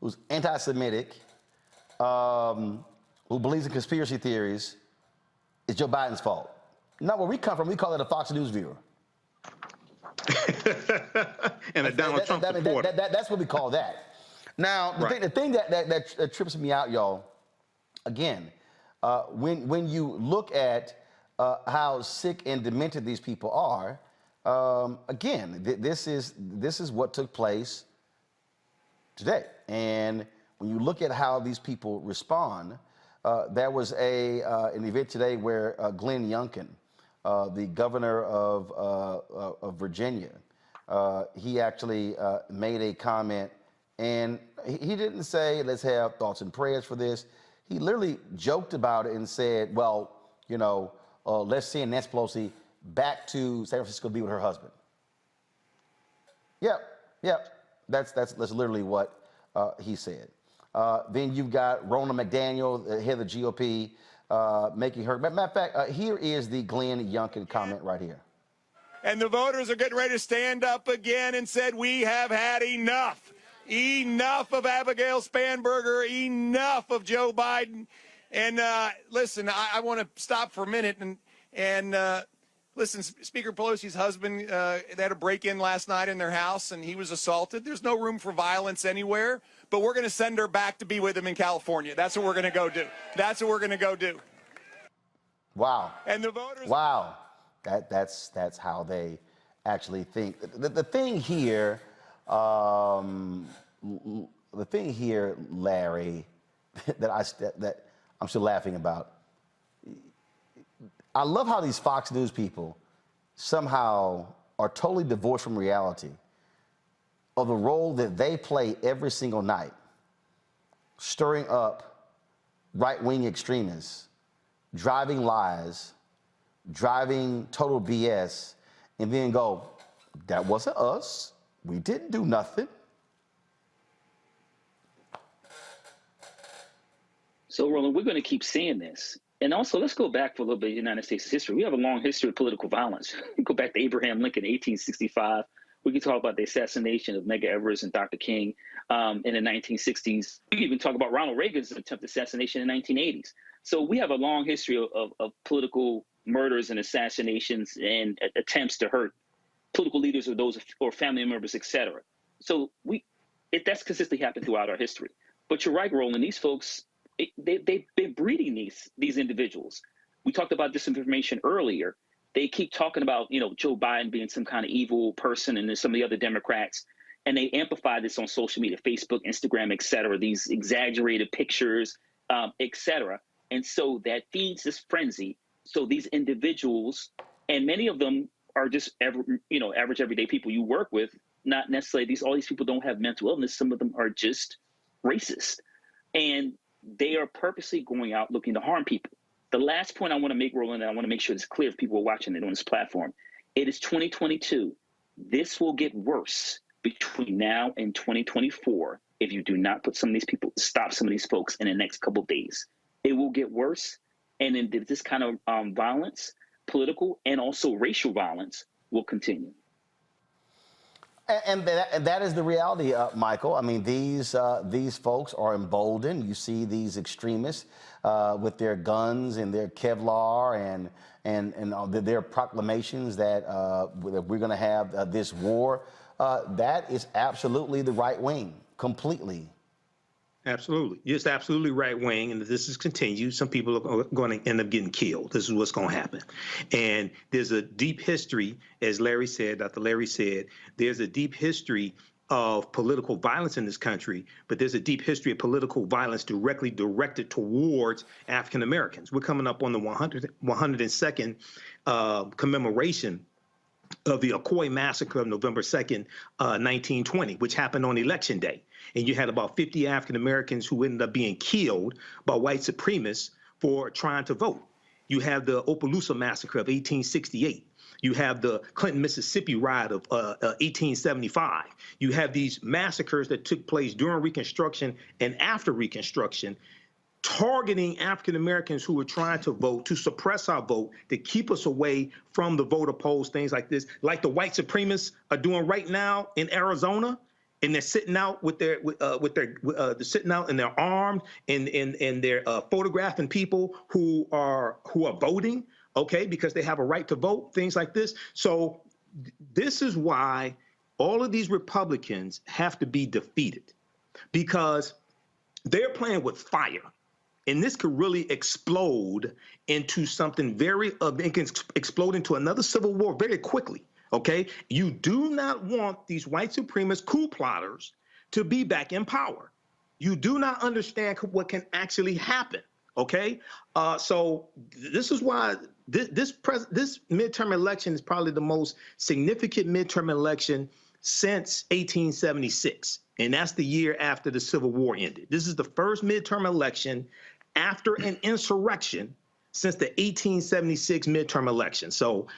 who's anti-Semitic, who believes in conspiracy theories, is Joe Biden's fault. Not where we come from, we call it a Fox News viewer. And a Donald Trump supporter. That's what we call that. Now, the thing that trips me out, y'all, again, when you look at how sick and demented these people are, again, this is what took place today. And when you look at how these people respond, there was an event today where Glenn Youngkin, the governor of Virginia, he actually made a comment, and he didn't say, let's have thoughts and prayers for this. He literally joked about it and said, well, you know, let's send Nancy Pelosi back to San Francisco to be with her husband. Yep. That's literally what he said. Then you've got Ronna McDaniel, the head of the GOP, making her. Matter of fact, here is the Glenn Youngkin comment right here. And the voters are getting ready to stand up again and said, we have had enough. Enough of Abigail Spanberger. Enough of Joe Biden. And listen, I want to stop for a minute and listen, Speaker Pelosi's husband, they had a break-in last night in their house, and he was assaulted. There's no room for violence anywhere, but we're going to send her back to be with him in California. That's what we're going to go do. That's what we're going to go do. Wow. And the voters... Wow. That's how they actually think. The thing here, Larry, that I'm still laughing about, I love how these Fox News people somehow are totally divorced from reality of the role that they play every single night, stirring up right-wing extremists, driving lies, driving total BS, and then go, that wasn't us. We didn't do nothing. So, Roland, we're going to keep seeing this. And also, let's go back for a little bit in United States history. We have a long history of political violence. We go back to Abraham Lincoln, 1865. We can talk about the assassination of Medgar Evers and Dr. King in the 1960s. We can even talk about Ronald Reagan's attempted assassination in the 1980s. So we have a long history of political murders and assassinations and attempts to hurt political leaders or those or family members, et cetera. So that's consistently happened throughout our history. But you're right, Roland, these folks, they've been breeding these individuals. We talked about disinformation earlier. they keep talking about, Joe Biden being some kind of evil person, and then some of the other Democrats, and they amplify this on social media, Facebook, Instagram, et cetera, these exaggerated pictures, et cetera. And so that feeds this frenzy. So these individuals, and many of them are just average everyday people you work with, not necessarily all these people don't have mental illness. Some of them are just racist, and they are purposely going out looking to harm people. The last point I want to make, Roland, and I want to make sure it's clear if people are watching it on this platform, it is 2022. This will get worse between now and 2024 if you do not put some of these people, stop some of these folks in the next couple of days. It will get worse, and then this kind of violence, political and also racial violence, will continue. And that is the reality, Michael. I mean, these folks are emboldened. You see these extremists with their guns and their Kevlar and their proclamations that we're going to have this war. That is absolutely the right wing, completely. Absolutely. It's absolutely right wing. And if this is continued, some people are going to end up getting killed. This is what's going to happen. And there's a deep history, as Dr. Larry said, there's a deep history of political violence in this country, but there's a deep history of political violence directly directed towards African Americans. We're coming up on the 102nd commemoration of the Ocoee Massacre of November 2nd, 1920, which happened on Election Day. And you had about 50 African Americans who ended up being killed by white supremacists for trying to vote. You have the Opelousas Massacre of 1868. You have the Clinton, Mississippi riot of 1875. You have these massacres that took place during Reconstruction and after Reconstruction, targeting African Americans who were trying to vote, to suppress our vote, to keep us away from the voter polls, things like this, like the white supremacists are doing right now in Arizona. And they're sitting out they're sitting out and they're armed and they're photographing people who are voting, okay, because they have a right to vote, things like this. So this is why all of these Republicans have to be defeated, because they're playing with fire. And this could really explode into something it can explode into another civil war very quickly. Okay, you do not want these white supremacist coup plotters to be back in power. You do not understand what can actually happen. Okay, so this is why this midterm election is probably the most significant midterm election since 1876, and that's the year after the Civil War ended. This is the first midterm election after an insurrection since the 1876 midterm election. So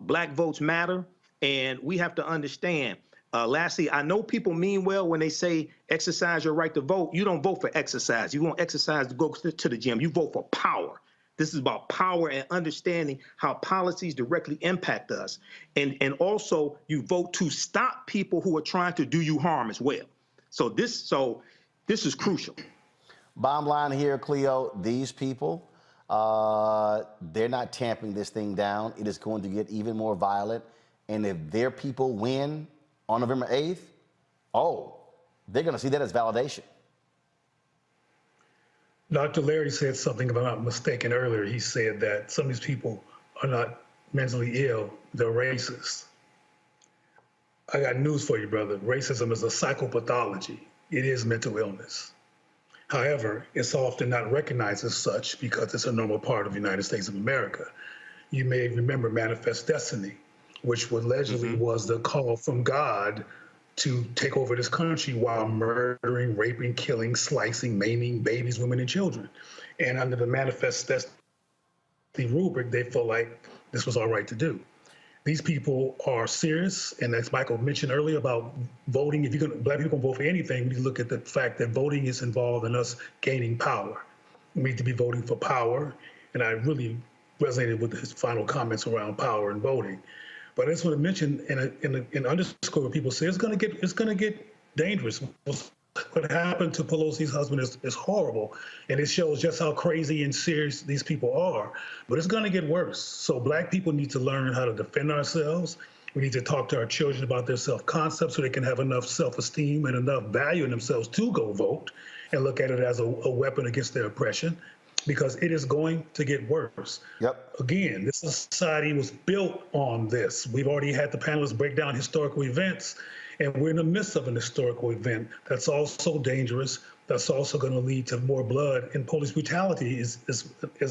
black votes matter, and we have to understand. Lastly, I know people mean well when they say exercise your right to vote. You don't vote for exercise. You want exercise to go to the gym. You vote for power. This is about power and understanding how policies directly impact us. And also you vote to stop people who are trying to do you harm as well. So this is crucial. Bottom line here, Cleo, these people, they're not tamping this thing down. It is going to get even more violent. And if their people win on November 8th, they're going to see that as validation. Dr. Larry said something, if I'm not mistaken, earlier. He said that some of these people are not mentally ill, they're racist. I got news for you, brother. Racism is a psychopathology. It is mental illness. However, it's often not recognized as such because it's a normal part of the United States of America. You may remember Manifest Destiny, which allegedly was the call from God to take over this country while murdering, raping, killing, slicing, maiming babies, women, and children. And under the Manifest Destiny rubric, they felt like this was all right to do. These people are serious, and as Michael mentioned earlier about voting, if black people can vote for anything, we need to look at the fact that voting is involved in us gaining power. We need to be voting for power, and I really resonated with his final comments around power and voting. But I just want to mention and underscore what people say, it's going to get dangerous. What happened to Pelosi's husband is horrible, and it shows just how crazy and serious these people are. But it's going to get worse. So black people need to learn how to defend ourselves. We need to talk to our children about their self-concept so they can have enough self-esteem and enough value in themselves to go vote and look at it as a weapon against their oppression. because it is going to get worse. Yep. Again, this society was built on this. We've already had the panelists break down historical events, and we're in the midst of an historical event that's also dangerous, that's also going to lead to more blood. And police brutality is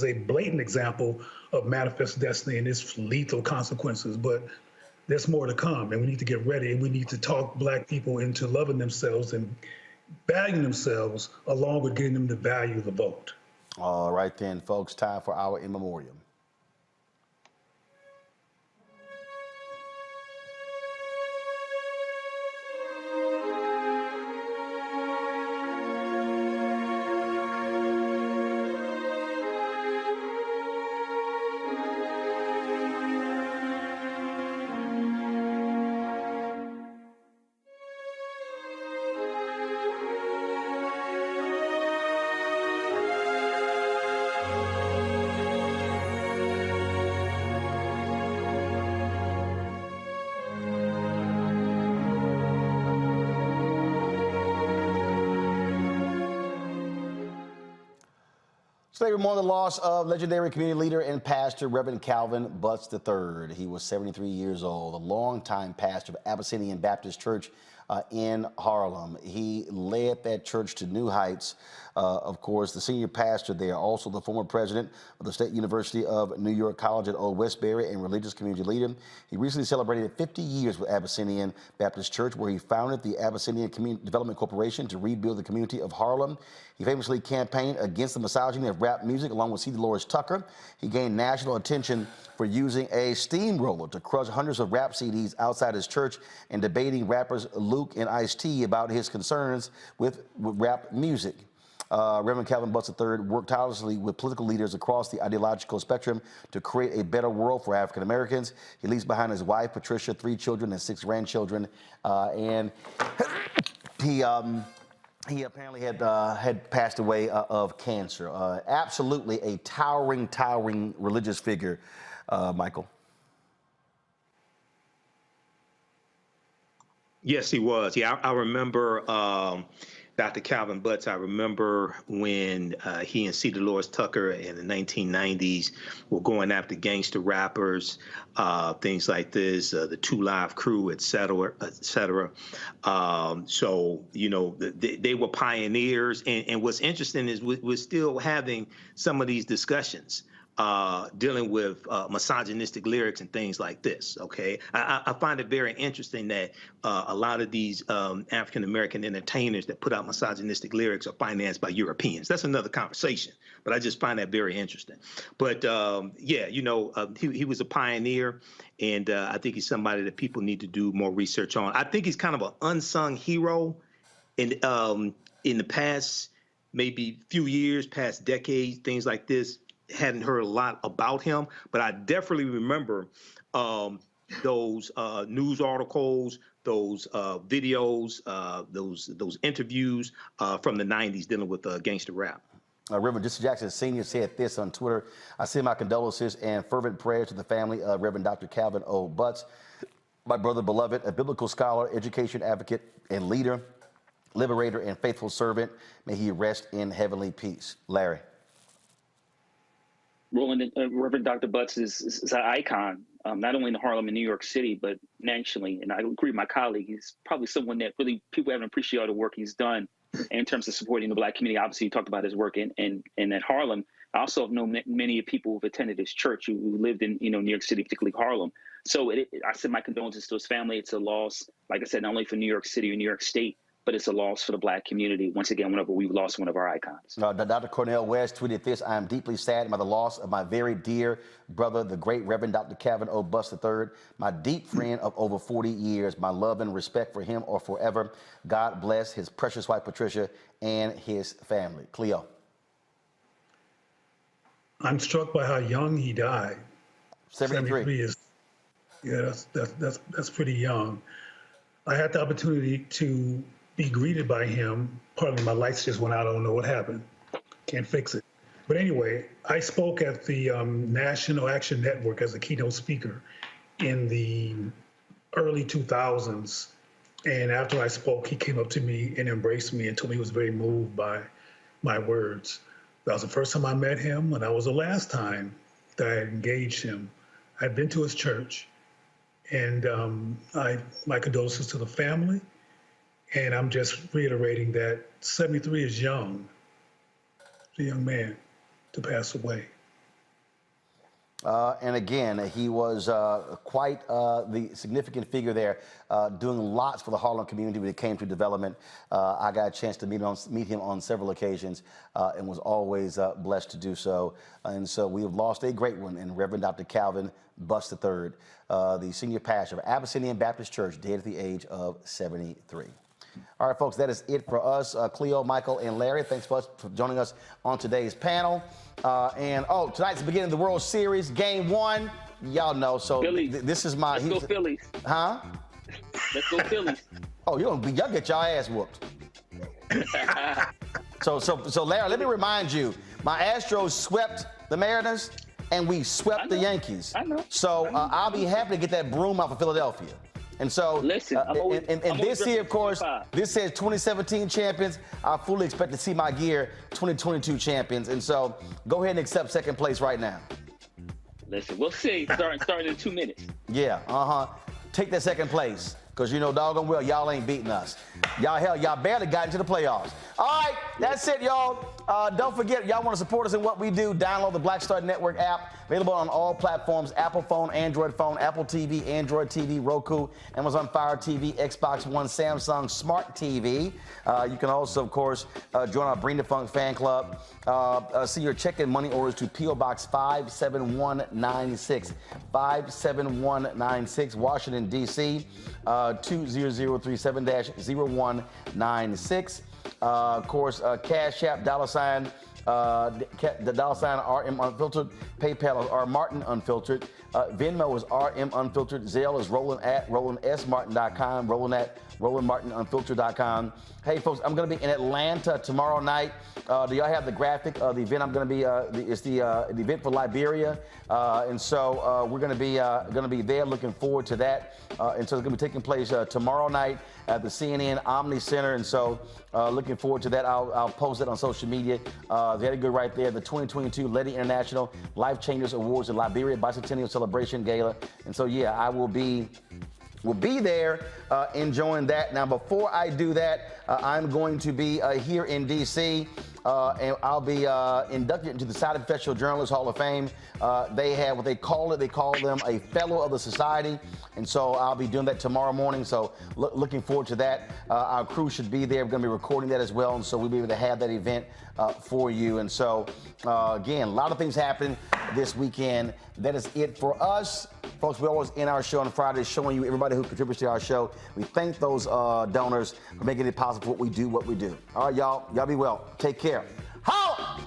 a blatant example of manifest destiny and its lethal consequences. But there's more to come, and we need to get ready, and we need to talk Black people into loving themselves and valuing themselves, along with getting them to value the vote. All right then, folks, time for our in memoriam. Today, we mourn the loss of legendary community leader and pastor Reverend Calvin Butts III. He was 73 years old, a longtime pastor of Abyssinian Baptist Church in Harlem. He led that church to new heights. Of course, the senior pastor there, also the former president of the State University of New York College at Old Westbury and religious community leader. He recently celebrated 50 years with Abyssinian Baptist Church, where he founded the Abyssinian Community Development Corporation to rebuild the community of Harlem. He famously campaigned against the misogyny of rap music along with C. Dolores Tucker. He gained national attention for using a steamroller to crush hundreds of rap CDs outside his church and debating rappers Luke and Ice-T about his concerns with rap music. Reverend Calvin Butts III worked tirelessly with political leaders across the ideological spectrum to create a better world for African Americans. He leaves behind his wife, Patricia, 3 children and 6 grandchildren, and he apparently had passed away of cancer. Absolutely a towering religious figure, Michael. Yes, he was. Yeah, I remember Dr. Calvin Butts. I remember when he and C. Dolores Tucker in the 1990s were going after gangster rappers, things like this, the 2 Live Crew, et cetera, et cetera. So, you know, they were pioneers. And what's interesting is we're still having some of these discussions dealing with misogynistic lyrics and things like this, okay? I find it very interesting that a lot of these African-American entertainers that put out misogynistic lyrics are financed by Europeans. That's another conversation, but I just find that very interesting. But yeah, you know, he was a pioneer, and I think he's somebody that people need to do more research on. I think he's kind of an unsung hero in the past, maybe few years, past decades, things like this. Hadn't heard a lot about him, but I definitely remember those news articles, those videos, those interviews from the 90s dealing with gangster rap. Reverend Jesse Jackson Sr. said this on Twitter: "I send my condolences and fervent prayers to the family of Reverend Dr. Calvin O. Butts, my brother beloved, a biblical scholar, education advocate, and leader, liberator, and faithful servant. May he rest in heavenly peace." Larry. Roland, Reverend Dr. Butts is an icon, not only in Harlem and New York City, but nationally. And I agree with my colleague. He's probably someone that really people haven't appreciated all the work he's done in terms of supporting the Black community. Obviously, you talked about his work in at Harlem. I also have known many people who've attended his church who lived in New York City, particularly Harlem. So I send my condolences to his family. It's a loss, like I said, not only for New York City or New York State, but it's a loss for the Black community. Once again, whenever we've lost one of our icons. Dr. Cornel West tweeted this: "I am deeply saddened by the loss of my very dear brother, the great Reverend Dr. Calvin O. Butts III, my deep friend of over 40 years. My love and respect for him are forever. God bless his precious wife, Patricia, and his family." Cleo. I'm struck by how young he died. 73 is, yeah, that's pretty young. I had the opportunity to be greeted by him. Pardon me, my lights just went out. I don't know what happened. Can't fix it. But anyway, I spoke at the National Action Network as a keynote speaker in the early 2000s. And after I spoke, he came up to me and embraced me and told me he was very moved by my words. That was the first time I met him, and that was the last time that I engaged him. I'd been to his church, and my condolences to the family. And I'm just reiterating that 73 is young. He's a young man to pass away. And again, he was quite the significant figure there, doing lots for the Harlem community when it came to development. I got a chance to meet him on several occasions and was always blessed to do so. And so we have lost a great one in Reverend Dr. Calvin Bust III, the senior pastor of Abyssinian Baptist Church, dead at the age of 73. All right, folks, that is it for us. Cleo, Michael, and Larry, thanks for joining us on today's panel. Tonight's the beginning of the World Series, Game 1. Y'all know, so this is my... Let's go Phillies. Huh? Let's go Phillies. Oh, y'all get y'all ass whooped. So Larry, let me remind you, my Astros swept the Mariners, and we swept the Yankees. I know. So I'll be happy to get that broom off of Philadelphia. And so, listen, and this year, of course, this says 2017 champions. I fully expect to see my gear 2022 champions. And so, go ahead and accept second place right now. Listen, we'll see. Starting in 2 minutes. Yeah, Take that second place, because you know doggone well y'all ain't beating us. Y'all barely got into the playoffs. All right, that's it, y'all. Don't forget, y'all want to support us in what we do, download the Black Star Network app, available on all platforms, Apple phone, Android phone, Apple TV, Android TV, Roku, Amazon Fire TV, Xbox One, Samsung Smart TV. You can also, of course, join our Bring the Funk fan club. Send your check and money orders to P.O. Box 57196, 57196, Washington, D.C., 20037-0196. Of course, Cash App, $, the $, RM Unfiltered, PayPal is R Martin Unfiltered, Venmo is RM Unfiltered, Zelle is Roland at RolandSMartin.com, Roland at RolandMartinUnfiltered.com. Hey, folks, I'm going to be in Atlanta tomorrow night. Do y'all have the graphic of the event? I'm going to be, it's the event for Liberia. And so we're going to be there, looking forward to that. And so it's going to be taking place tomorrow night at the CNN Omni Center. And so looking forward to that. I'll post it on social media. Very good right there. The 2022 Lady International Life Changers Awards in Liberia Bicentennial Celebration Gala. And so, yeah, I will be there enjoying that. Now, before I do that, I'm going to be here in D.C., and I'll be inducted into the Society of Professional Journalists Hall of Fame. They have what they call them a Fellow of the Society, and so I'll be doing that tomorrow morning. So looking forward to that. Our crew should be there. We're going to be recording that as well, and so we'll be able to have that event for you. And so, again, a lot of things happening this weekend. That is it for us. Folks, we always end our show on Fridays showing you everybody who contributes to our show. We thank those donors for making it possible for what we do. All right, y'all. Y'all be well. Take care. Holla!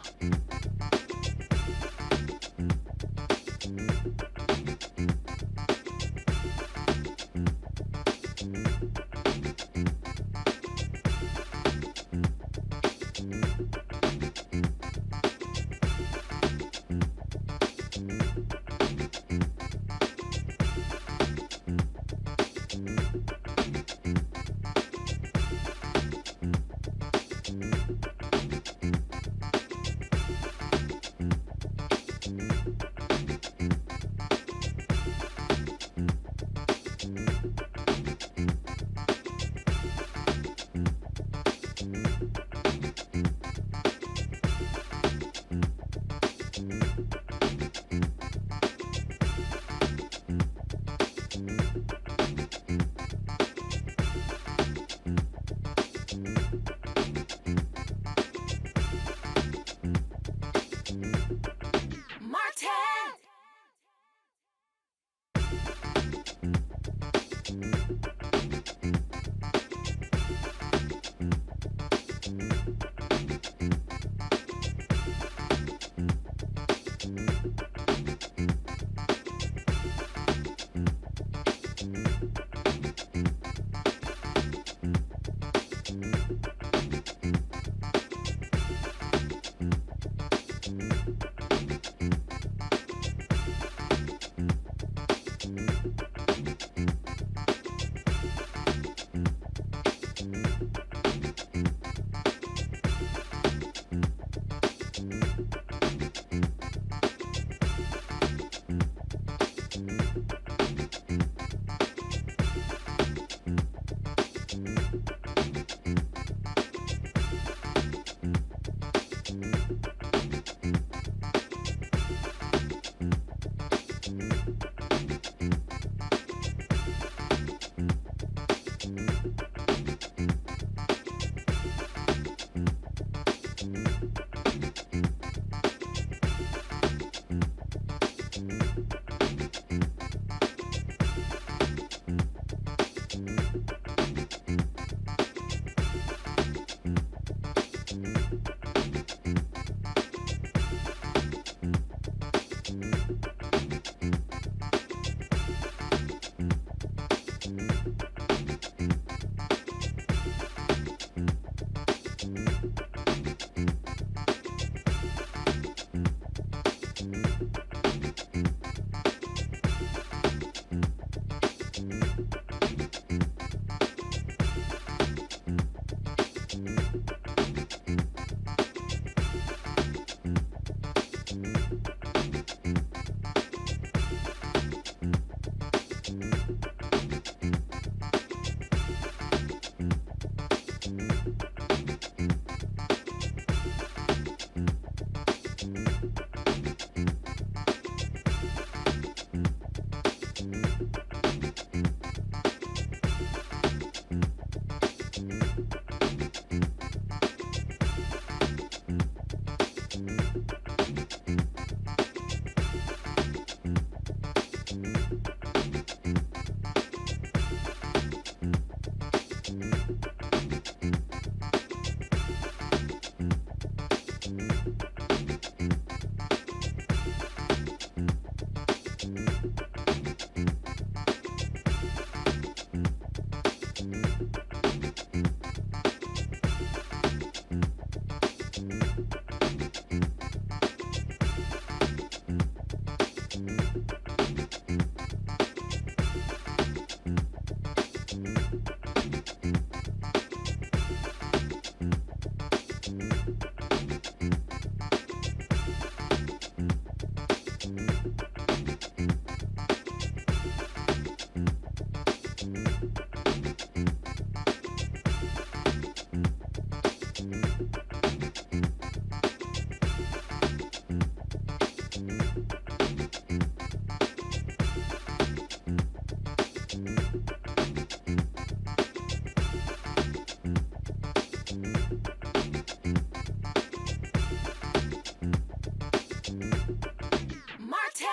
Martin!